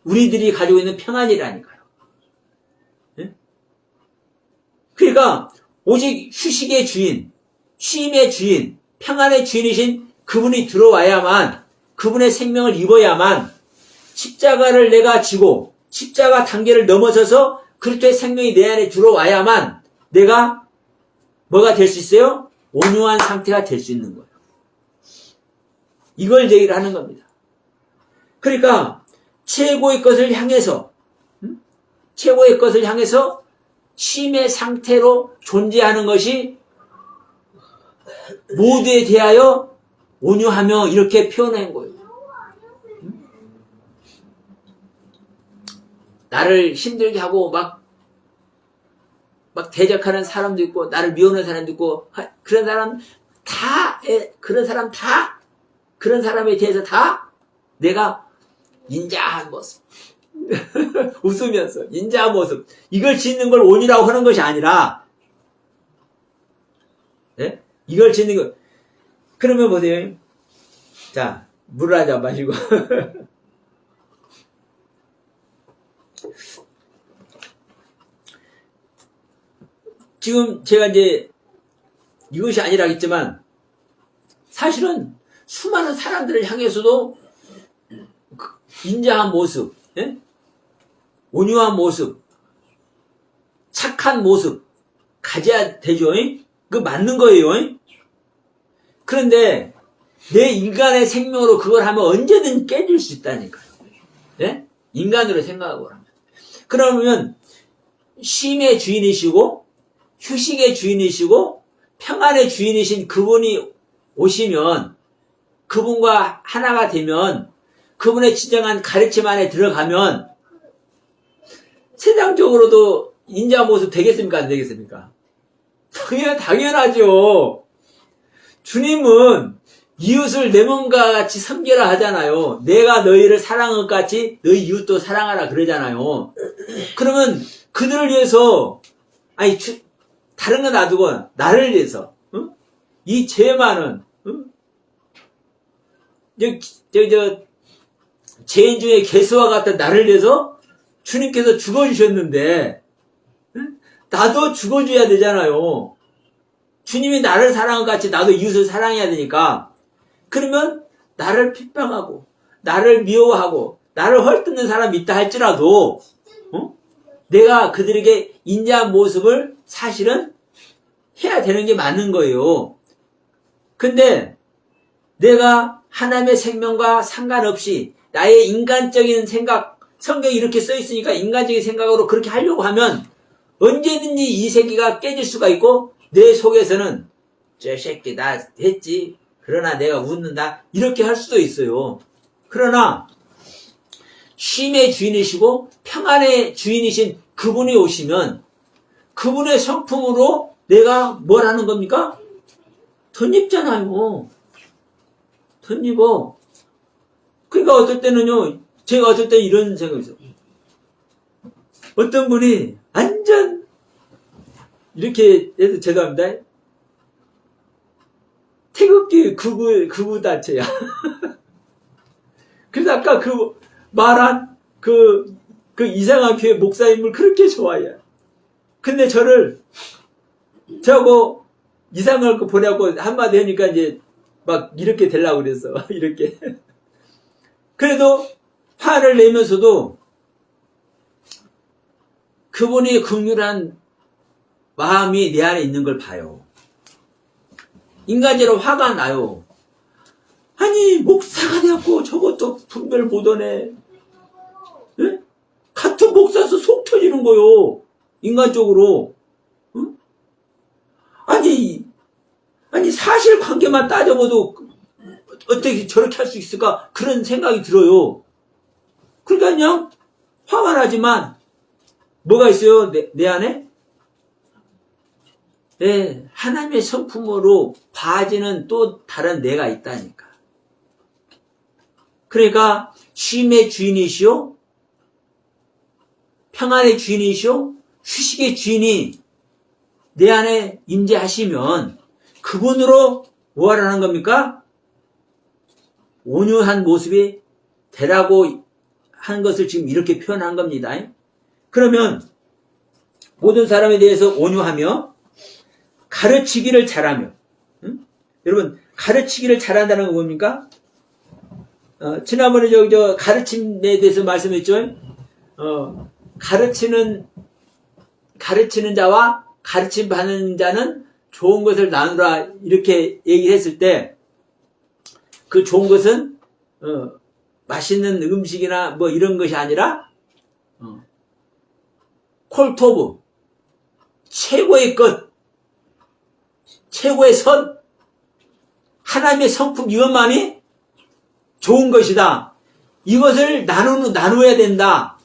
우리들이 가지고 있는 평안이라니까요. 예? 그러니까 오직 휴식의 주인, 쉼의 주인, 평안의 주인이신 그분이 들어와야만, 그분의 생명을 입어야만 십자가를 내가 지고 십자가 단계를 넘어서서 그리스도의 생명이 내 안에 들어와야만 내가 뭐가 될 수 있어요? 온유한 상태가 될 수 있는 거예요. 이걸 얘기를 하는 겁니다. 그러니까 최고의 것을 향해서 최고의 것을 향해서 쉼의 상태로 존재하는 것이 모두에 대하여 온유하며 이렇게 표현한 거예요. 나를 힘들게 하고 막 대적하는 사람도 있고 나를 미워하는 사람도 있고 그런 사람에 대해서 다 내가 인자한 모습 웃으면서 인자한 모습 이걸 짓는 걸 온유라고 하는 것이 아니라 네? 이걸 짓는 것 그러면 보세요. 자, 물을 한 잔 마시고 지금 제가 이제 이것이 아니라겠지만 사실은 수많은 사람들을 향해서도 인자한 모습, 예? 온유한 모습, 착한 모습 가져야 되죠. 그 맞는 거예요. 그런데 내 인간의 생명으로 그걸 하면 언제든 깨질 수 있다니까요. 예? 인간으로 생각하고 하면. 그러면 쉼의 주인이시고 휴식의 주인이시고 평안의 주인이신 그분이 오시면 그분과 하나가 되면 그분의 진정한 가르침 안에 들어가면 세상적으로도 인자한 모습 되겠습니까? 안 되겠습니까? 당연하죠. 주님은 이웃을 내 몸과 같이 섬기라 하잖아요. 내가 너희를 사랑한 것 같이 너희 이웃도 사랑하라 그러잖아요. 그러면 그들을 위해서 다른 거 놔두고 나를 위해서 이 죄 많은 죄인 중에 개수와 같은 나를 위해서 주님께서 죽어주셨는데 나도 죽어줘야 되잖아요. 주님이 나를 사랑한 것 같이 나도 이웃을 사랑해야 되니까 그러면 나를 핍박하고 나를 미워하고 나를 헐뜯는 사람이 있다 할지라도 내가 그들에게 인자한 모습을 사실은 해야 되는 게 맞는 거예요. 근데 내가 하나님의 생명과 상관없이 나의 인간적인 생각, 성경이 이렇게 써 있으니까 인간적인 생각으로 그렇게 하려고 하면 언제든지 이 세계가 깨질 수가 있고 내 속에서는 저 새끼 나 했지 그러나 내가 웃는다 이렇게 할 수도 있어요. 그러나 쉼의 주인이시고 평안의 주인이신 그분이 오시면 그분의 성품으로 내가 뭘 하는 겁니까? 덧입잖아요. 덧입어. 그러니까 어떨 때는요, 제가 어떨 때 이런 생각이 있어요. 어떤 분이 완전 이렇게 해서 죄송합니다. 태극기 극우 단체야. 그래서 아까 그 말한 그 이상한 교회 목사님을 그렇게 좋아해요. 근데 저하고 이상한 거 보내고 한마디 하니까 이제 막 이렇게 되려고 그랬어. 이렇게. 그래도 화를 내면서도 그분이 긍휼한 마음이 내 안에 있는 걸 봐요. 인간적으로 화가 나요. 아니 목사가 되었고 저것도 분별 못하네. 예? 같은 목사에서 속 터지는 거요. 인간적으로. 응? 아니 사실관계만 따져봐도 어떻게 저렇게 할 수 있을까 그런 생각이 들어요. 그러니까 그냥 화가 나지만 뭐가 있어요 내 안에? 네, 하나님의 성품으로 봐지는 또 다른 내가 있다니까. 그러니까 쉼의 주인이시오, 평안의 주인이시오, 휴식의 주인이 내 안에 임재하시면 그분으로 뭐 하라는 겁니까? 온유한 모습이 되라고 한 것을 지금 이렇게 표현한 겁니다. 그러면 모든 사람에 대해서 온유하며 가르치기를 잘하며, 여러분 가르치기를 잘한다는 거 뭡니까? 지난번에 저 가르침에 대해서 말씀했죠. 가르치는 자와 가르침 받는 자는 좋은 것을 나누라 이렇게 얘기를 했을 때, 그 좋은 것은 맛있는 음식이나 뭐 이런 것이 아니라 콜토브, 최고의 것, 최고의 선, 하나님의 성품, 이것만이 좋은 것이다. 이것을 나누어야 된다.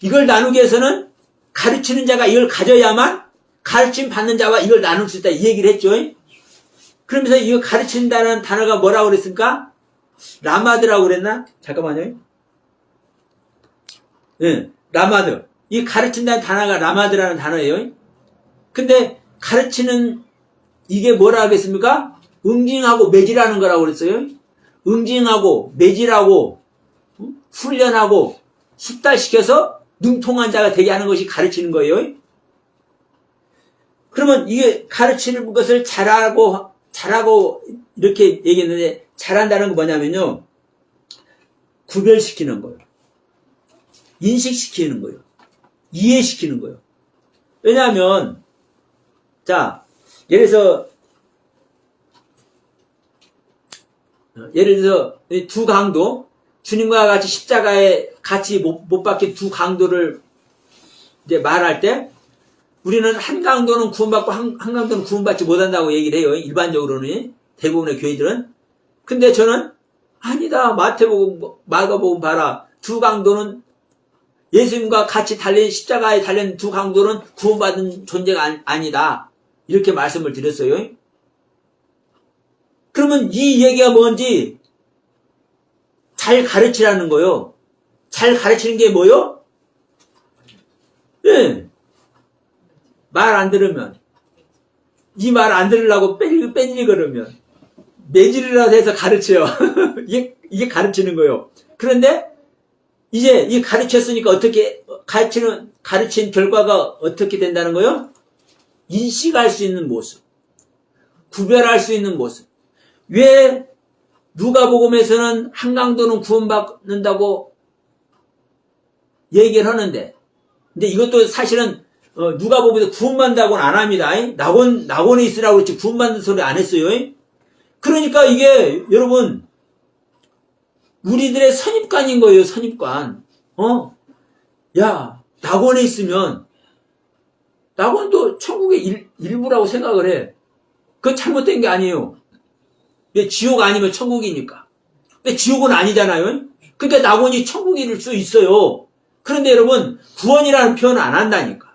이걸 나누기 위해서는 가르치는 자가 이걸 가져야만 가르침 받는 자와 이걸 나눌 수 있다. 이 얘기를 했죠. 그러면서 이거 가르친다는 단어가 뭐라고 그랬습니까? 라마드라고 그랬나? 잠깐만요. 네, 라마드. 이 가르친다는 단어가 라마드라는 단어예요. 근데 가르치는 이게 뭐라 하겠습니까? 응징하고 매질하는 거라고 그랬어요. 응징하고 매질하고 훈련하고 숙달시켜서 능통한 자가 되게 하는 것이 가르치는 거예요. 그러면 이게 가르치는 것을 잘하고 이렇게 얘기했는데, 잘한다는 건 뭐냐면요, 구별시키는 거예요. 인식시키는 거예요. 이해시키는 거예요. 왜냐하면 자, 예를 들어서 두 강도, 주님과 같이 십자가에 같이 못 박힌 두 강도를 이제 말할 때, 우리는 한 강도는 구원받고 한 강도는 구원받지 못한다고 얘기를 해요. 일반적으로는, 대부분의 교회들은. 근데 저는 아니다. 마태복음, 마가복음 봐라. 두 강도는 예수님과 같이 십자가에 달린 두 강도는 구원받은 존재가 아니다. 이렇게 말씀을 드렸어요. 그러면 이 얘기가 뭔지 잘 가르치라는 거요. 잘 가르치는 게 뭐요? 예. 말 안 들으면, 이 말 안 들으려고 뺀일 그러면 매질이라도 해서 가르쳐요. 이게 가르치는 거예요. 그런데 이제 이 가르쳤으니까 어떻게 가르친 결과가 어떻게 된다는 거예요? 인식할 수 있는 모습, 구별할 수 있는 모습. 왜 누가복음에서는 한 강도는 구원받는다고 얘기를 하는데, 근데 이것도 사실은 누가복음에서 구원받는다고는 안 합니다. 낙원에 있으라고 그랬지 구원받는 소리 안 했어요. 그러니까 이게 여러분 우리들의 선입관인 거예요. 선입관. 야, 낙원에 있으면, 낙원도 천국의 일부라고 생각을 해. 그건 잘못된 게 아니에요. 지옥 아니면 천국이니까. 근데 지옥은 아니잖아요. 그러니까 낙원이 천국일 수 있어요. 그런데 여러분, 구원이라는 표현을 안 한다니까.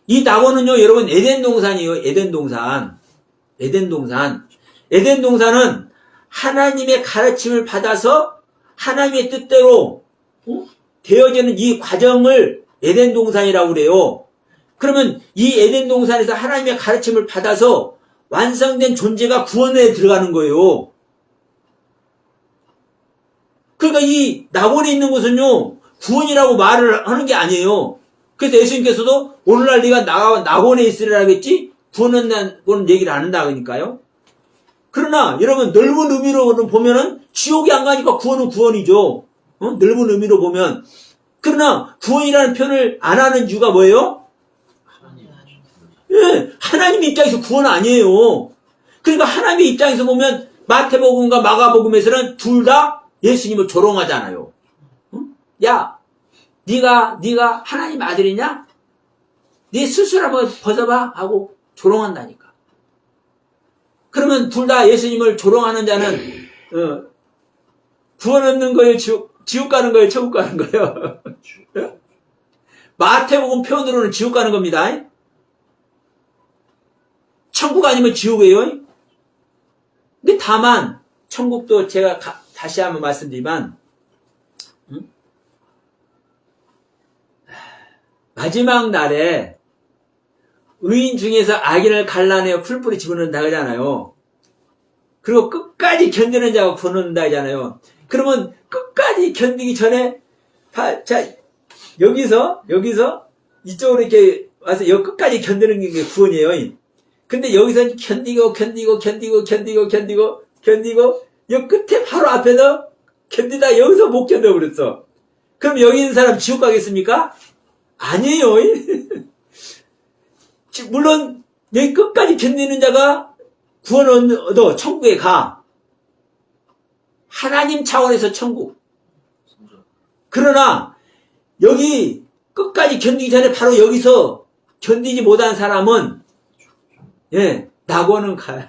이 낙원은요, 여러분, 에덴 동산이에요. 에덴 동산. 에덴 동산은 하나님의 가르침을 받아서 하나님의 뜻대로 되어지는 이 과정을 에덴 동산이라고 그래요. 그러면 이 에덴 동산에서 하나님의 가르침을 받아서 완성된 존재가 구원에 들어가는 거예요. 그러니까 이 낙원에 있는 것은요, 구원이라고 말을 하는 게 아니에요. 그래서 예수님께서도 오늘날 네가 낙원에 있으리라 하겠지 구원은 얘기를 안 한다니까요. 그러나 여러분 넓은 의미로 보면은 지옥이 안 가니까 구원은 구원이죠. 넓은 의미로 보면. 그러나 구원이라는 표현을 안 하는 이유가 뭐예요? 예, 하나님 입장에서 구원은 아니에요. 그러니까 하나님의 입장에서 보면 마태복음과 마가복음에서는 둘 다 예수님을 조롱하잖아요. 야, 네가 하나님 아들이냐? 네 스스로 한번 벗어봐 하고 조롱한다니까. 그러면 둘 다 예수님을 조롱하는 자는 구원 얻는 거예요? 지옥 가는 거예요? 천국 가는 거예요? 마태복음 표현으로는 지옥 가는 겁니다. 천국 아니면 지옥이에요. 근데 다만 천국도 제가 다시 한번 말씀드리면, 마지막 날에 의인 중에서 악인을 갈라내어 풀뿌리 집어넣는다 하잖아요. 그리고 끝까지 견디는 자가 구원받는다 하잖아요. 그러면 끝까지 견디기 전에 자 여기서 이쪽으로 이렇게 와서 여기 끝까지 견디는 게 구원이에요. 근데 여기서 견디고 여기 끝에 바로 앞에서 견디다 여기서 못 견뎌 버렸어. 그럼 여기 있는 사람 지옥 가겠습니까? 아니에요. 물론 여기 끝까지 견디는 자가 구원 얻어 천국에 가. 하나님 차원에서 천국. 그러나 여기 끝까지 견디기 전에 바로 여기서 견디지 못한 사람은 낙원은 가요.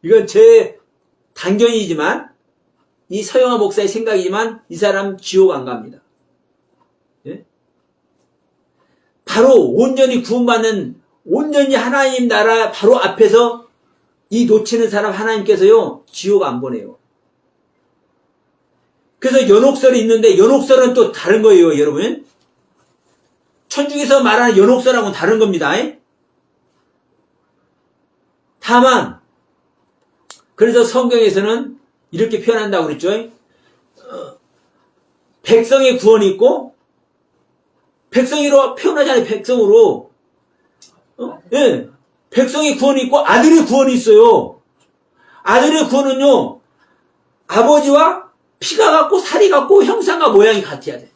이건 제 단견이지만 이 서영아 목사의 생각이지만 이 사람 지옥 안 갑니다. 바로 온전히 구원받는 온전히 하나님 나라 바로 앞에서 이 놓치는 사람 하나님께서요 지옥 안 보내요. 그래서 연옥설이 있는데 연옥설은 또 다른 거예요, 여러분. 천주에서 말하는 연옥설하고는 다른 겁니다. 다만 그래서 성경에서는 이렇게 표현한다고 그랬죠. 백성의 구원이 있고 백성으로 표현하잖아요. 백성으로 백성의 구원이 있고 아들의 구원이 있어요. 아들의 구원은요 아버지와 피가 같고 살이 같고 형상과 모양이 같아야 돼.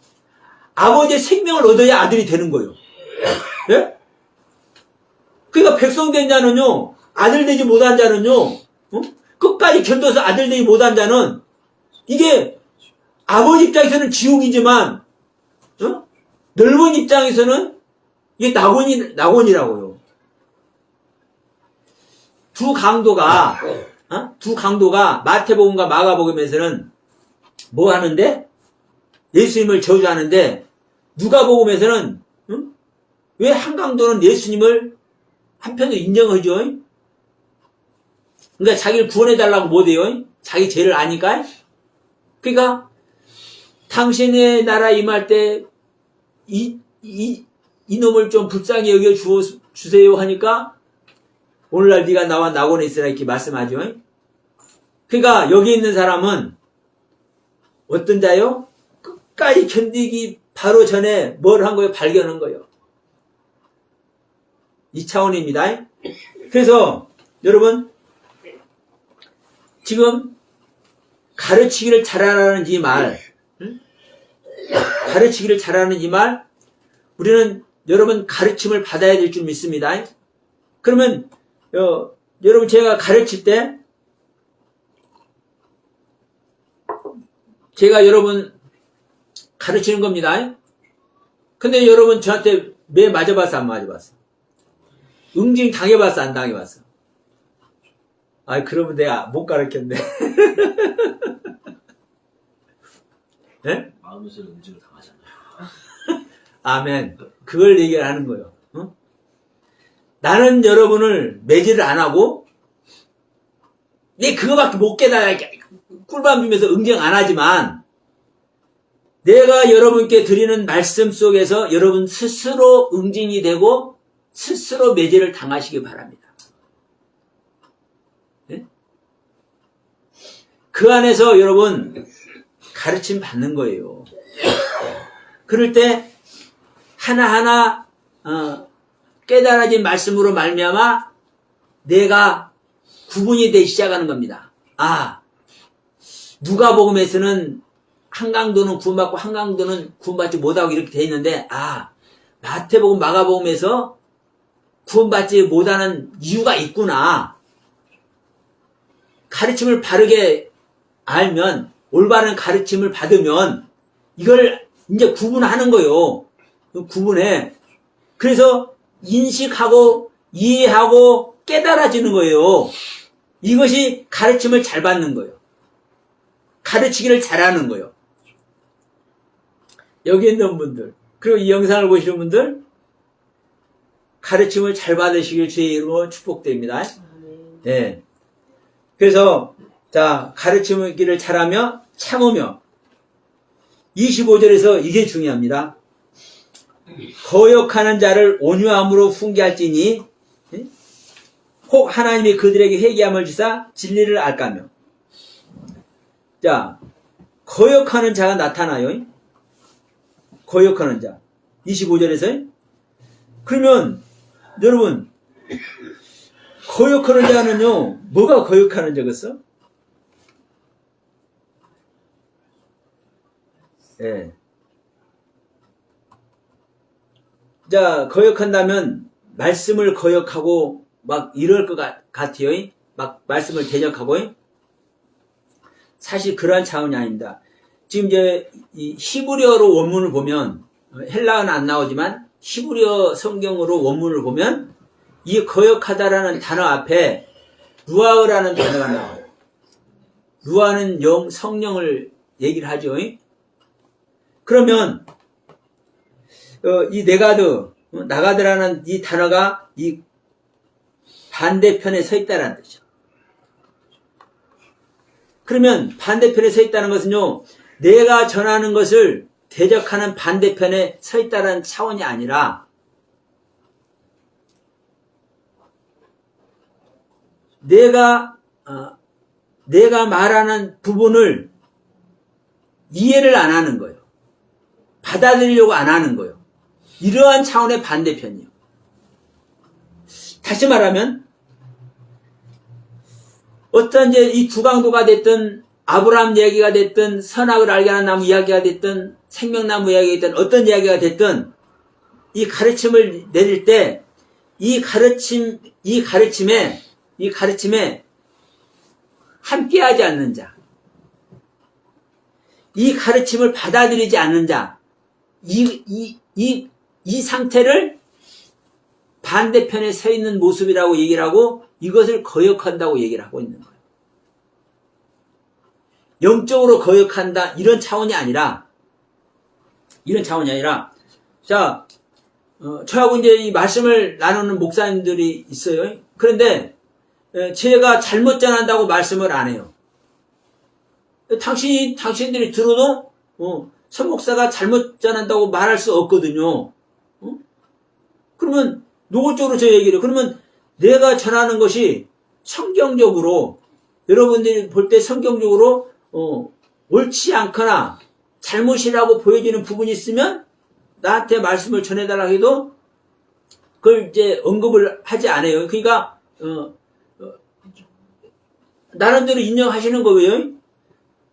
아버지의 생명을 얻어야 아들이 되는 거예요. 예? 그러니까 백성 된 자는요 아들 되지 못한 자는요 끝까지 견뎌서 아들 되지 못한 자는 이게 아버지 입장에서는 지옥이지만 넓은 입장에서는 이게 낙원이라고요. 두 강도가 마태복음과 마가복음에서는 뭐 하는데? 예수님을 저주하는데 누가복음에서는 왜 한 강도는 예수님을 한편으로 인정하죠? 그러니까 자기를 구원해달라고 못해요. 자기 죄를 아니까. 그러니까 당신의 나라 임할 때 이놈을 좀 불쌍히 여겨 주세요 하니까 오늘날 네가 나와 낙원에 있으라 이렇게 말씀하죠. 그러니까 여기 있는 사람은 어떤 자요? 끝까지 견디기 바로 전에 뭘 한 거예요? 발견한 거예요. 이 차원입니다. 그래서 여러분 지금 가르치기를 잘하라는 이 말, 가르치기를 잘하는 이 말, 우리는 여러분 가르침을 받아야 될 줄 믿습니다. 그러면 여러분 제가 가르칠 때 제가 여러분 가르치는 겁니다. 근데 여러분 저한테 매 맞아봤어 안 맞아봤어? 응징 당해봤어 안 당해봤어? 그러면 내가 못 가르쳤네. 네? 마음에서 응징을 당하잖아요. 아멘. 그걸 얘기를 하는 거예요. 나는 여러분을 매질을 안 하고 내 그거밖에 못 깨달아 꿀밤 비면서 응징 안 하지만 내가 여러분께 드리는 말씀 속에서 여러분 스스로 응징이 되고 스스로 매질을 당하시기 바랍니다. 네? 그 안에서 여러분 가르침 받는 거예요. 그럴 때 하나하나 깨달아진 말씀으로 말미암아 내가 구분이 되기 시작하는 겁니다. 누가복음에서는 한 강도는 구원받고 한 강도는 구원받지 못하고 이렇게 돼 있는데 마태복음 마가복음에서 구원받지 못하는 이유가 있구나. 가르침을 바르게 알면 올바른 가르침을 받으면 이걸 이제 구분하는 거예요. 구분해. 그래서 인식하고 이해하고 깨달아지는 거예요. 이것이 가르침을 잘 받는 거예요. 가르치기를 잘하는 거예요. 여기 있는 분들 그리고 이 영상을 보시는 분들 가르침을 잘 받으시길 주의 이름으로 축복드립니다. 네. 그래서 자, 가르치기를 잘하며 참으며. 25절에서 이게 중요합니다. 거역하는 자를 온유함으로 훈계할지니 혹 하나님이 그들에게 회개함을 주사 진리를 알까며. 자, 거역하는 자가 나타나요. 거역하는 자. 25절에서. 그러면 여러분, 거역하는 자는요, 뭐가 거역하는 자겠어? 예. 자, 거역한다면 말씀을 거역하고 막 이럴 것 같아요. 막 말씀을 대적하고. 사실 그러한 차원이 아닙니다. 지금 이제 이 히브리어로 원문을 보면, 헬라어는 안 나오지만 히브리어 성경으로 원문을 보면 이 거역하다라는 단어 앞에 루아흐라는 단어가 나와요. 루아는 성령을 얘기를 하죠. 그러면 이 나가드라는 이 단어가 이 반대편에 서 있다는 뜻이죠. 그러면 반대편에 서 있다는 것은요, 내가 전하는 것을 대적하는 반대편에 서 있다는 차원이 아니라 내가 말하는 부분을 이해를 안 하는 거예요. 받아들이려고 안 하는 거예요. 이러한 차원의 반대편이에요. 다시 말하면 어떤 이제 이 두강도가 됐든 아브라함 이야기가 됐든 선악을 알게 하는 나무 이야기가 됐든 생명나무 이야기가 됐든 어떤 이야기가 됐든 이 가르침을 내릴 때 이 가르침에 함께하지 않는 자, 이 가르침을 받아들이지 않는 자, 이 상태를 반대편에 서 있는 모습이라고 얘기를 하고 이것을 거역한다고 얘기를 하고 있는 거예요. 영적으로 거역한다 이런 차원이 아니라 자, 저하고 이제 이 말씀을 나누는 목사님들이 있어요. 그런데 제가 잘못 전한다고 말씀을 안 해요. 당신들이 들어도 서 목사가 잘못 전한다고 말할 수 없거든요. 그러면 노골적으로 저 얘기를 해요. 그러면 내가 전하는 것이 성경적으로 여러분들이 볼 때 성경적으로 옳지 않거나 잘못이라고 보여지는 부분이 있으면 나한테 말씀을 전해달라고 해도 그걸 이제 언급을 하지 않아요. 그러니까 나름대로 인정하시는 거예요.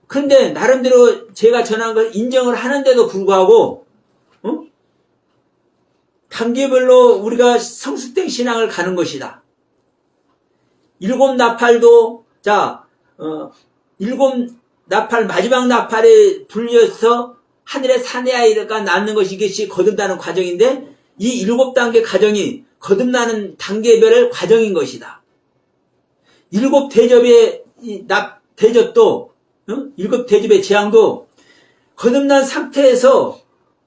그런데 나름대로 제가 전한 걸 인정을 하는데도 불구하고 단계별로 우리가 성숙된 신앙을 가는 것이다. 일곱 나팔도 일곱 나팔 마지막 나팔에 불려서 하늘의 사내아이가 낳는 것이 이것이 거듭나는 과정인데 이 7단계 과정이 거듭나는 단계별의 과정인 것이다. 7 대접의 대접도 7 대접의 재앙도 거듭난 상태에서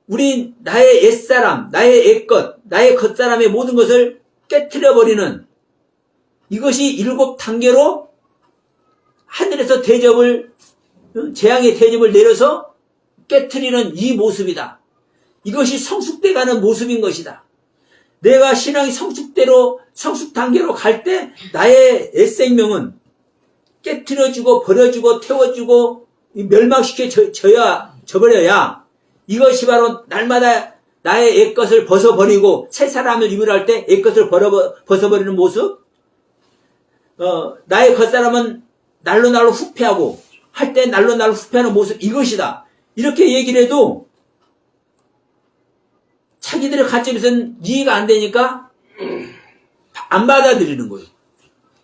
우리 나의 옛사람, 나의 옛것, 나의 겉사람의 모든 것을 깨트려버리는 이것이 7단계로 하늘에서 대접을 재앙의 대접을 내려서 깨트리는 이 모습이다. 이것이 성숙돼가는 모습인 것이다. 내가 신앙이 성숙 단계로 갈 때 나의 옛생명은 깨트려주고 버려주고 태워주고 멸망시켜져버려야 이것이 바로 날마다 나의 옛것을 벗어버리고 새 사람을 입으려 할 때 옛것을 벗어버리는 모습, 나의 겉사람은 날로 후패하고 할 때 날로 후패하는 모습, 이것이다. 이렇게 얘기를 해도 자기들의 관점에서는 이해가 안 되니까 안 받아들이는 거예요.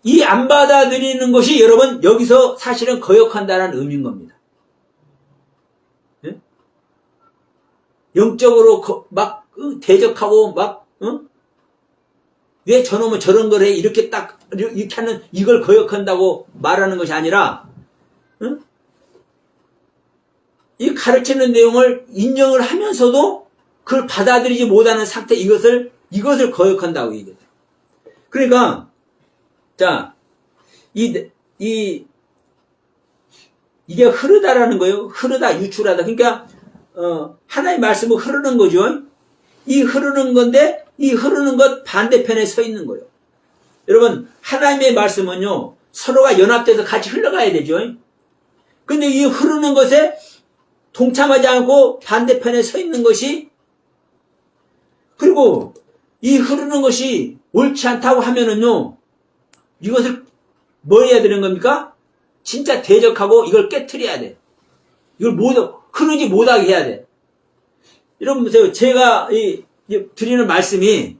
이 안 받아들이는 것이 여러분 여기서 사실은 거역한다는 의미인 겁니다. 예? 영적으로 막 대적하고 왜 저놈은 저런 걸 해? 이렇게 하는 이걸 거역한다고 말하는 것이 아니라 이 가르치는 내용을 인정을 하면서도 그걸 받아들이지 못하는 상태, 이것을 거역한다고 얘기해요. 그러니까, 자, 이게 흐르다라는 거예요. 흐르다, 유출하다. 그러니까 하나님의 말씀은 흐르는 거죠. 이 흐르는 건데 이 흐르는 것 반대편에 서 있는 거예요. 여러분, 하나님의 말씀은요, 서로가 연합돼서 같이 흘러가야 되죠. 근데 이 흐르는 것에 동참하지 않고 반대편에 서 있는 것이, 그리고 이 흐르는 것이 옳지 않다고 하면은요, 이것을 뭐 해야 되는 겁니까? 진짜 대적하고 이걸 깨트려야 돼. 이걸 흐르지 못하게 해야 돼. 여러분 보세요. 제가 드리는 말씀이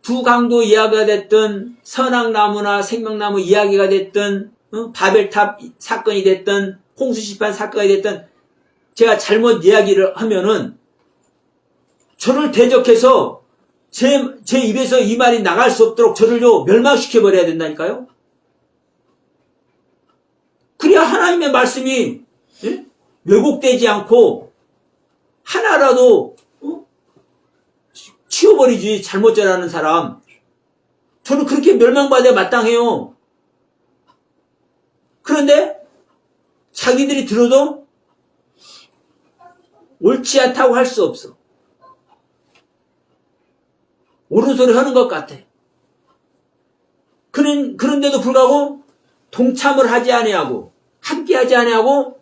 두 강도 이야기가 됐든 선악나무나 생명나무 이야기가 됐든 바벨탑 사건이 됐든 홍수시판 사건이 됐든 제가 잘못 이야기를 하면은 저를 대적해서 제 입에서 이 말이 나갈 수 없도록 저를요 멸망시켜버려야 된다니까요. 그래야 하나님의 말씀이 왜곡되지 않고 하나라도 치워버리지. 잘못 전하는 사람. 저는 그렇게 멸망받아야 마땅해요. 그런데 자기들이 들어도 옳지 않다고 할 수 없어. 옳은 소리 하는 것 같아. 그런데도 불구하고 동참을 하지 아니하고 함께하지 아니하고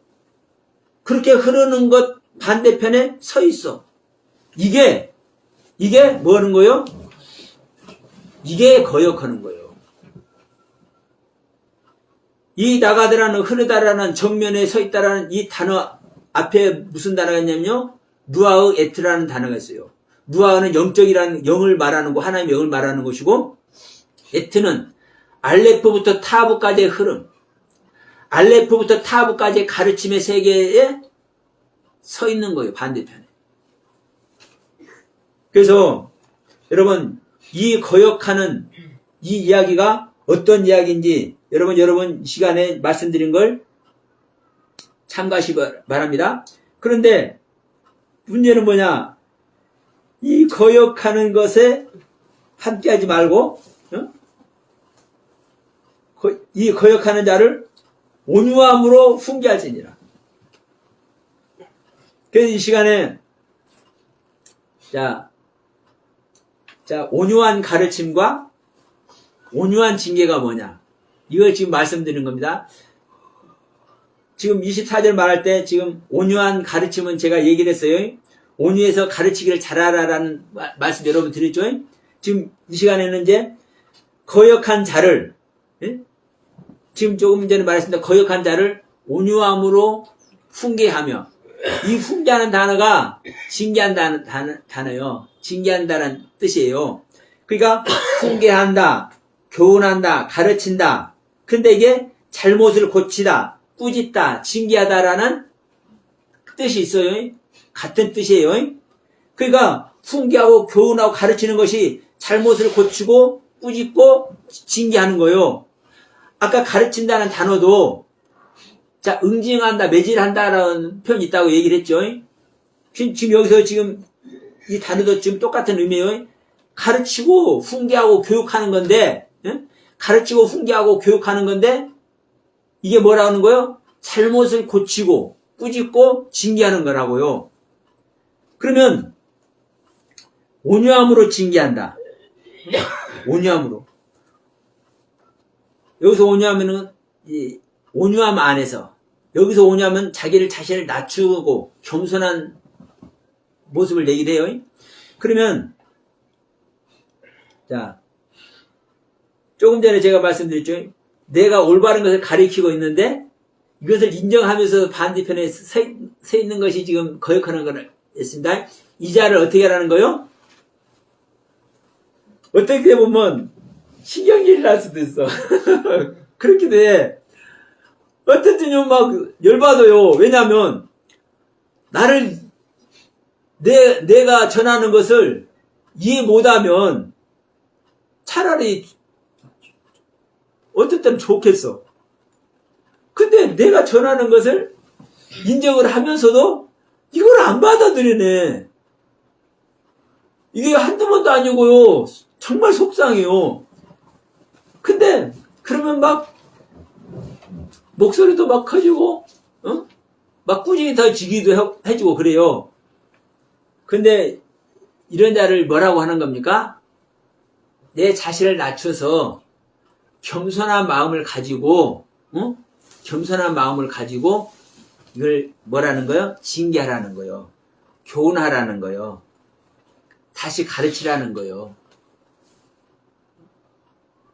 그렇게 흐르는 것 반대편에 서 있어. 이게 뭐 하는 거예요? 이게 거역하는 거예요. 이 나가다라는 흐르다라는 정면에 서 있다라는 이 단어 앞에 무슨 단어가 있냐면요. 누아의 에트라는 단어가 있어요. 누아는 영적이라는 영을 말하는 거, 하나님의 영을 말하는 것이고, 에트는 알레프부터 타브까지의 흐름, 알레프부터 타브까지의 가르침의 세계에 서 있는 거예요. 반대편에. 그래서 여러분 이 거역하는 이 이야기가 어떤 이야기인지 여러분 시간에 말씀드린 걸 참고하시기 바랍니다. 그런데 문제는 뭐냐? 이 거역하는 것에 함께하지 말고 이 거역하는 자를 온유함으로 훈계할지니라. 그래서 이 시간에 자, 온유한 가르침과 온유한 징계가 뭐냐? 이걸 지금 말씀드리는 겁니다. 지금 24절 말할 때 지금 온유한 가르침은 제가 얘기를 했어요. 온유해서 가르치기를 잘하라라는 말씀 여러분 드렸죠? 지금 이 시간에는 이제 거역한 자를, 지금 조금 전에 말했습니다. 거역한 자를 온유함으로 훈계하며, 이 훈계하는 단어가 징계한다는 단어요. 징계한다는 뜻이에요. 그러니까 훈계한다, 교훈한다, 가르친다. 근데 이게 잘못을 고치다, 꾸짖다, 징계하다라는 뜻이 있어요. 같은 뜻이에요. 그러니까 훈계하고 교훈하고 가르치는 것이 잘못을 고치고 꾸짖고 징계하는 거예요. 아까 가르친다는 단어도 자, 응징한다, 매질한다라는 표현이 있다고 얘기를 했죠. 지금 여기서 지금 이 단어도 지금 똑같은 의미예요. 가르치고 훈계하고 교육하는 건데, 가르치고 훈계하고 교육하는 건데, 이게 뭐라는 거예요? 잘못을 고치고 꾸짖고 징계하는 거라고요. 그러면 온유함으로 징계한다. 온유함으로. 여기서 온유하면은 온유함 안에서, 여기서 온유하면 자신을 낮추고 겸손한 모습을 내기도 해요. 그러면 자, 조금 전에 제가 말씀드렸죠. 내가 올바른 것을 가리키고 있는데 이것을 인정하면서 반대편에 서 있는 것이 지금 거역하는 거를 했습니다. 이 자를 어떻게 하라는 거요? 어떻게 보면 신경질이 날 수도 있어. 그렇기도 해. 어떤 때는 막 열받아요. 왜냐하면 나를 내가 전하는 것을 이해 못하면 차라리 어떤 때는 좋겠어. 근데 내가 전하는 것을 인정을 하면서도 이걸 안 받아들이네. 이게 한두 번도 아니고요. 정말 속상해요. 근데 그러면 막 목소리도 막 커지고, 막 꾸준히 더 지기도 해주고 그래요. 근데 이런 자를 뭐라고 하는 겁니까? 내 자신을 낮춰서 겸손한 마음을 가지고, 겸손한 마음을 가지고 이걸 뭐라는 거요? 징계하라는 거요. 교훈하라는 거요. 다시 가르치라는 거요.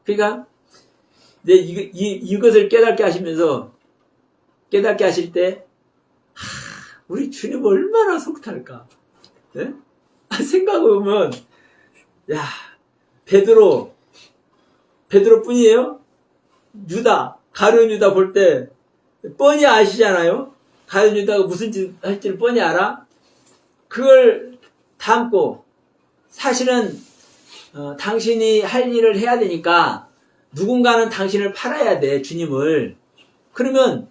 그러니까 이것을 깨닫게 하시면서 깨닫게 하실 때 우리 주님 얼마나 속탈까? 네? 생각해보면 야 베드로뿐이에요? 유다 가룟 유다 볼 때 뻔히 아시잖아요. 가룟 유다가 무슨 짓 할지를 뻔히 알아. 그걸 담고 사실은 당신이 할 일을 해야 되니까 누군가는 당신을 팔아야 돼, 주님을. 그러면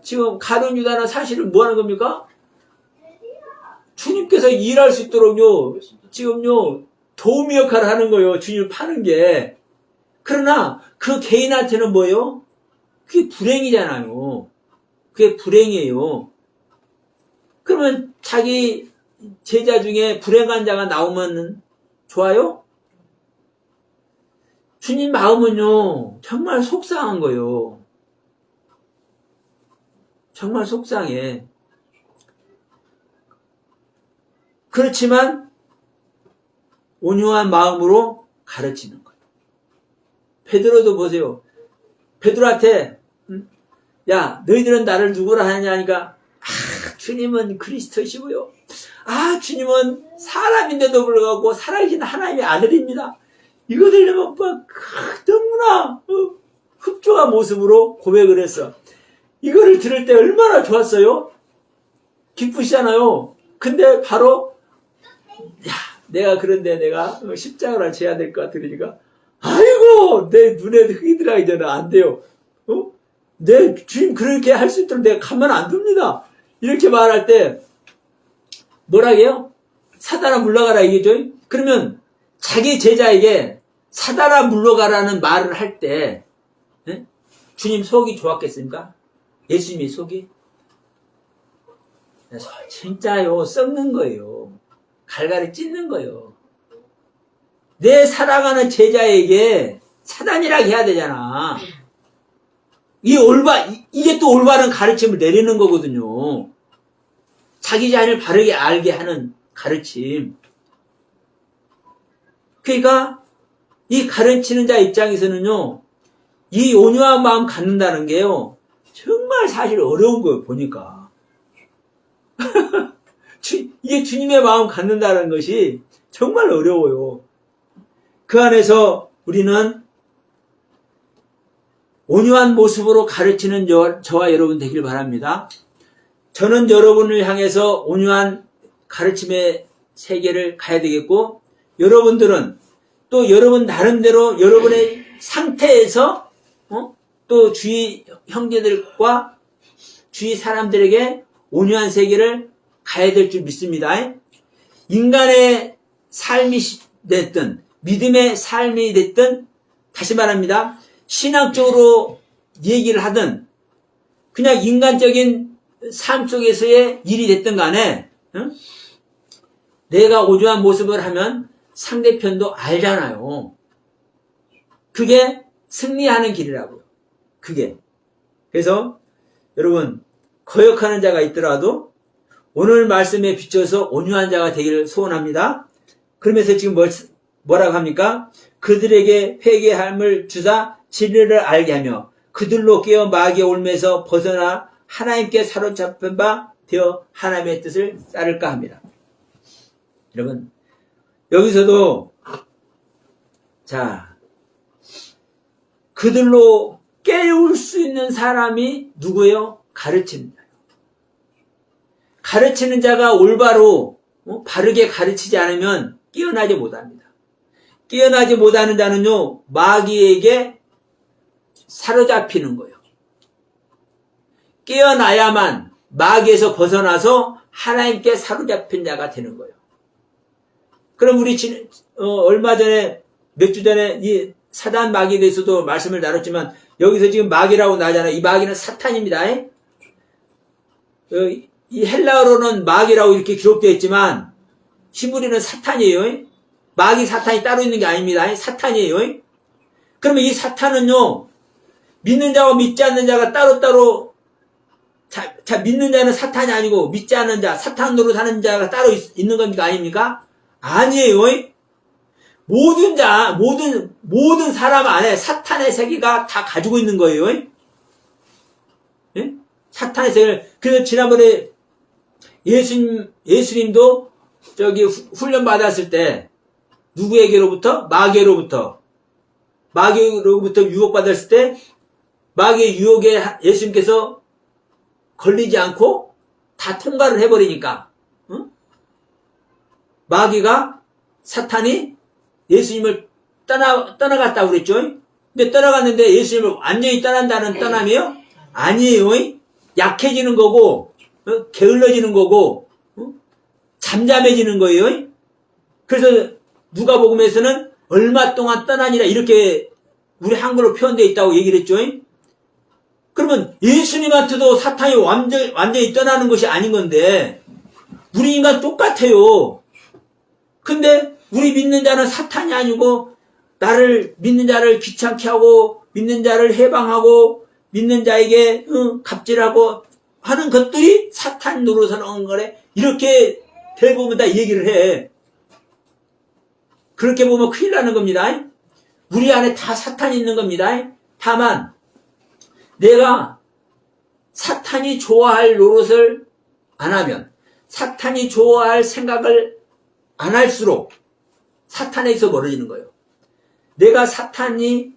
지금 가룟 유다는 사실은 뭐 하는 겁니까? 주님께서 일할 수 있도록요, 지금요, 도우미 역할을 하는 거예요. 주님을 파는 게. 그러나 그 개인한테는 뭐예요? 그게 불행이잖아요. 그게 불행이에요. 그러면 자기 제자 중에 불행한 자가 나오면 좋아요? 주님 마음은요, 정말 속상한 거예요. 정말 속상해. 그렇지만 온유한 마음으로 가르치는 거예요. 베드로도 보세요. 베드로한테 야 너희들은 나를 누구라 하냐니까 주님은 그리스도시고요. 주님은 사람인데도 불구하고 살아계신 하나님의 아들입니다. 이거 들으면 막 너무나 흡족한 모습으로 고백을 했어. 이거를 들을 때 얼마나 좋았어요? 기쁘시잖아요. 근데 바로 내가 십자가를 져야 될 것 같으니까 아이고 내 눈에 흙이 들어가기 전에 안 돼요. 내 주님 그렇게 할 수 있도록 내가 가만 안 둡니다. 이렇게 말할 때 뭐라 해요? 사단아 물러가라 이게죠. 그러면 자기 제자에게 사단아 물러가라는 말을 할 때 주님 속이 좋았겠습니까? 예수님이 속이? 진짜요 썩는 거예요. 갈갈이 찢는 거예요. 내 사랑하는 제자에게 사단이라고 해야 되잖아. 이게 또 올바른 가르침을 내리는 거거든요. 자기 자신을 바르게 알게 하는 가르침. 그러니까 이 가르치는 자 입장에서는요, 이 온유한 마음 갖는다는 게요, 정말 사실 어려운 거예요, 보니까. 이게 주님의 마음 갖는다는 것이 정말 어려워요. 그 안에서 우리는 온유한 모습으로 가르치는 저와 여러분 되길 바랍니다. 저는 여러분을 향해서 온유한 가르침의 세계를 가야 되겠고, 여러분들은 또 여러분 나름대로 여러분의 상태에서 또 주위 형제들과 주위 사람들에게 온유한 세계를 가야 될 줄 믿습니다. 인간의 삶이 됐든 믿음의 삶이 됐든 다시 말합니다. 신학적으로 얘기를 하든 그냥 인간적인 삶 속에서의 일이 됐든 간에 내가 온유한 모습을 하면 상대편도 알잖아요. 그게 승리하는 길이라고요. 그게. 그래서 여러분 거역하는 자가 있더라도 오늘 말씀에 비춰서 온유한 자가 되기를 소원합니다. 그러면서 지금 뭐라고 합니까? 그들에게 회개함을 주사 진리를 알게 하며 그들로 깨어 마귀의 올매에서 벗어나 하나님께 사로잡힌 바 되어 하나님의 뜻을 따를까 합니다. 여러분 여기서도 그들로 깨울 수 있는 사람이 누구예요? 가르치는 자예요. 가르치는 자가 올바로 바르게 가르치지 않으면 깨어나지 못합니다. 깨어나지 못하는 자는요, 마귀에게 사로잡히는 거예요. 깨어나야만 마귀에서 벗어나서 하나님께 사로잡힌 자가 되는 거예요. 그럼 우리 얼마 전에 몇 주 전에 이 사단 마귀에 대해서도 말씀을 나눴지만 여기서 지금 마귀라고 나잖아요. 이 마귀는 사탄입니다. 이 헬라어로는 마귀라고 이렇게 기록되어 있지만 히브리는 사탄이에요. 마귀 사탄이 따로 있는 게 아닙니다. 사탄이에요. 그러면 이 사탄은요, 믿는 자와 믿지 않는 자가 따로따로, 자, 믿는 자는 사탄이 아니고 믿지 않는 자, 사탄으로 사는 자가 따로 있는 겁니까? 아닙니까? 아니에요. 모든 사람 안에 사탄의 세계가 다 가지고 있는 거예요. 예? 사탄의 세계를. 그래서 지난번에 예수님도 저기 훈련 받았을 때 누구에게로부터? 마귀로부터 유혹받았을 때 마귀의 유혹에 예수님께서 걸리지 않고 다 통과를 해버리니까, 응? 마귀가, 사탄이 예수님을 떠나갔다고 그랬죠? 근데 떠나갔는데 예수님을 완전히 떠난다는 떠남이요? 아니에요. 약해지는 거고, 게을러지는 거고, 잠잠해지는 거예요. 그래서 누가복음에서는 얼마 동안 떠나니라 이렇게 우리 한글로 표현되어 있다고 얘기를 했죠. 그러면 예수님한테도 사탄이 완전히 떠나는 것이 아닌 건데 우리 인간 똑같아요. 근데 우리 믿는 자는 사탄이 아니고 나를 믿는 자를 귀찮게 하고 믿는 자를 해방하고 믿는 자에게 갑질하고 하는 것들이 사탄 노릇을 하는 거래. 이렇게 대부분 다 얘기를 해. 그렇게 보면 큰일 나는 겁니다. 우리 안에 다 사탄이 있는 겁니다. 다만 내가 사탄이 좋아할 노릇을 안 하면, 사탄이 좋아할 생각을 안 할수록 사탄에서 멀어지는 거예요. 내가 사탄이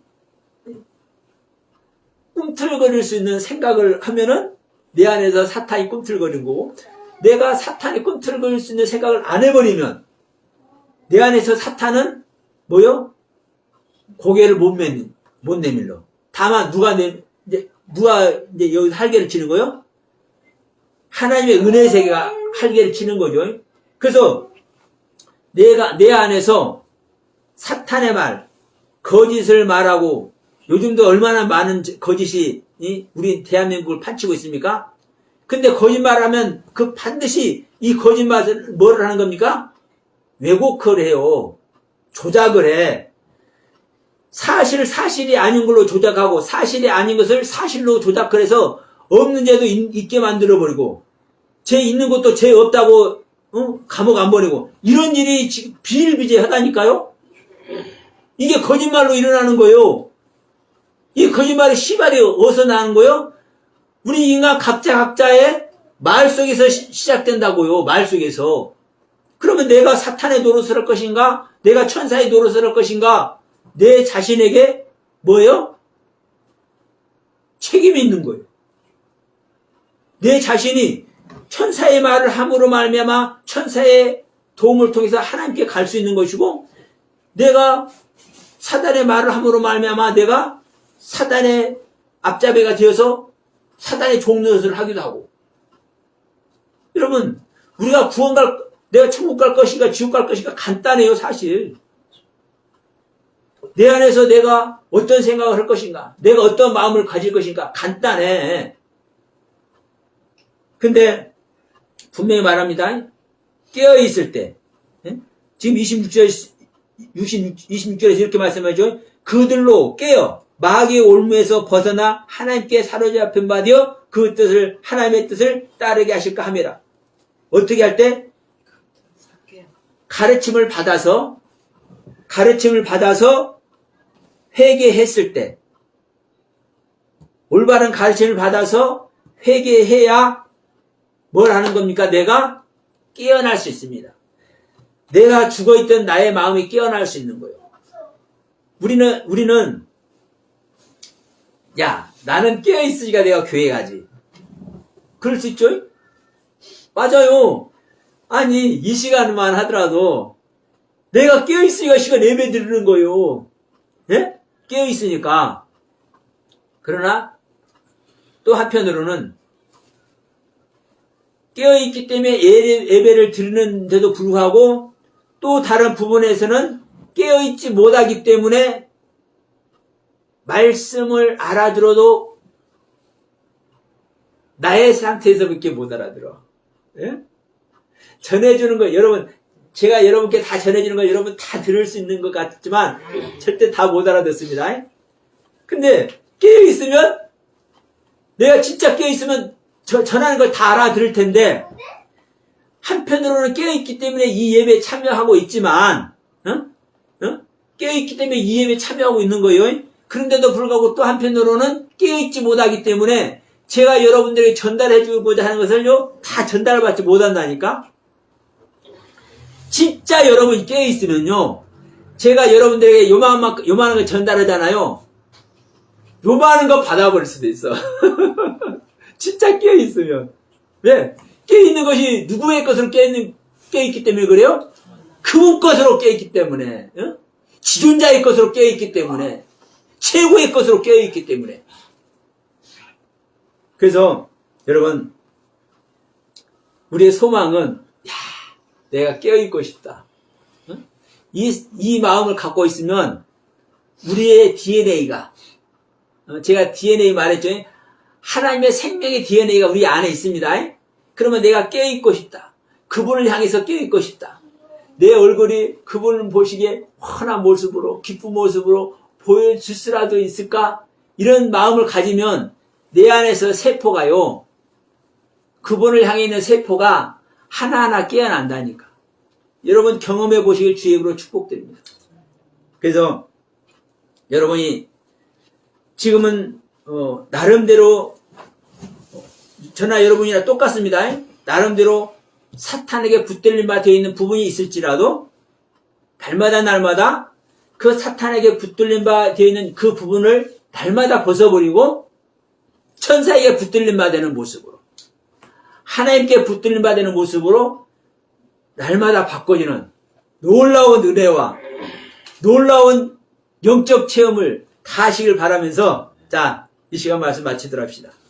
꿈틀거릴 수 있는 생각을 하면은 내 안에서 사탄이 꿈틀거리는 거고, 내가 사탄이 꿈틀거릴 수 있는 생각을 안 해버리면 내 안에서 사탄은 뭐요? 고개를 못 내밀러. 다만 누가 여기 할개를 치는 거요? 하나님의 은혜 세계가 할개를 치는 거죠. 그래서 내 안에서 사탄의 말, 거짓을 말하고, 요즘도 얼마나 많은 거짓이 우리 대한민국을 판치고 있습니까? 근데 거짓말하면 그 반드시 이 거짓말을 뭐를 하는 겁니까? 왜곡을 해요. 조작을 해. 사실이 아닌 걸로 조작하고 사실이 아닌 것을 사실로 조작을 해서 없는 죄도 있게 만들어버리고 죄 있는 것도 죄 없다고 감옥 안 보내고 이런 일이 지금 비일비재하다니까요. 이게 거짓말로 일어나는 거예요. 이 거짓말의 시발이 어디서 나는 거예요? 우리 인간 각자의 말 속에서 시작된다고요. 말 속에서. 그러면 내가 사탄의 노릇을 할 것인가? 내가 천사의 노릇을 할 것인가? 내 자신에게 뭐예요? 책임이 있는 거예요. 내 자신이 천사의 말을 함으로 말미암아 천사의 도움을 통해서 하나님께 갈 수 있는 것이고, 내가 사단의 말을 함으로 말미암아 내가 사단의 앞잡이가 되어서 사단의 종노릇을 하기도 하고. 여러분, 우리가 내가 천국 갈 것인가 지옥 갈 것인가 간단해요. 사실 내 안에서 내가 어떤 생각을 할 것인가, 내가 어떤 마음을 가질 것인가 간단해. 근데 분명히 말합니다. 깨어있을 때, 지금 26절에서 이렇게 말씀하죠. 그들로 깨어 마귀의 올무에서 벗어나 하나님께 사로잡힌 바 되어 그 뜻을, 하나님의 뜻을 따르게 하실까 함이라. 어떻게 할 때? 가르침을 받아서 회개했을 때, 올바른 가르침을 받아서 회개해야 뭘 하는 겁니까? 내가 깨어날 수 있습니다. 내가 죽어있던 나의 마음이 깨어날 수 있는 거예요. 우리는 야, 나는 깨어있으니까 내가 교회 가지. 그럴 수 있죠? 맞아요. 아니, 이 시간만 하더라도 내가 깨어있으니까 시간 예배 드리는 거예요. 예? 깨어있으니까. 그러나 또 한편으로는 깨어있기 때문에 예배를 드리는데도 불구하고 또 다른 부분에서는 깨어있지 못하기 때문에 말씀을 알아들어도 나의 상태에서밖에 못 알아들어. 예? 전해주는 거, 여러분, 제가 여러분께 다 전해주는 거 여러분 다 들을 수 있는 것 같지만 절대 다 못 알아듣습니다. 근데 깨어있으면, 내가 진짜 깨어있으면 전하는 걸 다 알아들을 텐데, 한편으로는 깨어있기 때문에 이 예배에 참여하고 있지만, 깨어있기 때문에 이 예배에 참여하고 있는 거예요. 그런데도 불구하고 또 한편으로는 깨어있지 못하기 때문에 제가 여러분들에게 전달해 주고자 하는 것을요, 다 전달을 받지 못한다니까? 진짜 여러분이 깨어있으면요, 제가 여러분들에게 요만한 거 전달하잖아요. 요만한 거 받아버릴 수도 있어. 진짜 깨어있으면. 왜? 깨어있는 것이 누구의 것으로 깨어있기 때문에 그래요? 그분 것으로 깨어있기 때문에. 지존자의 것으로 깨어있기 때문에. 최고의 것으로 깨어있기 때문에. 그래서 여러분, 우리의 소망은 내가 깨어있고 싶다. 이 마음을 갖고 있으면 우리의 DNA가, 제가 DNA 말했죠. 하나님의 생명의 DNA가 우리 안에 있습니다. 그러면 내가 깨어있고 싶다. 그분을 향해서 깨어있고 싶다. 내 얼굴이 그분을 보시기에 환한 모습으로, 기쁜 모습으로 보여줄 수라도 있을까? 이런 마음을 가지면 내 안에서 세포가요, 그분을 향해 있는 세포가 하나하나 깨어난다니까. 여러분 경험해 보시길 주의 이름으로 축복드립니다. 그래서 여러분이 지금은 나름대로 저나 여러분이나 똑같습니다. 나름대로 사탄에게 붙들림 바 되어 있는 부분이 있을지라도 날마다 그 사탄에게 붙들림 바 되어 있는 그 부분을 날마다 벗어버리고 천사에게 붙들림 바 되는 모습으로, 하나님께 붙들림 바 되는 모습으로 날마다 바꿔지는 놀라운 은혜와 놀라운 영적 체험을 다 하시길 바라면서, 자, 이 시간 말씀 마치도록 합시다.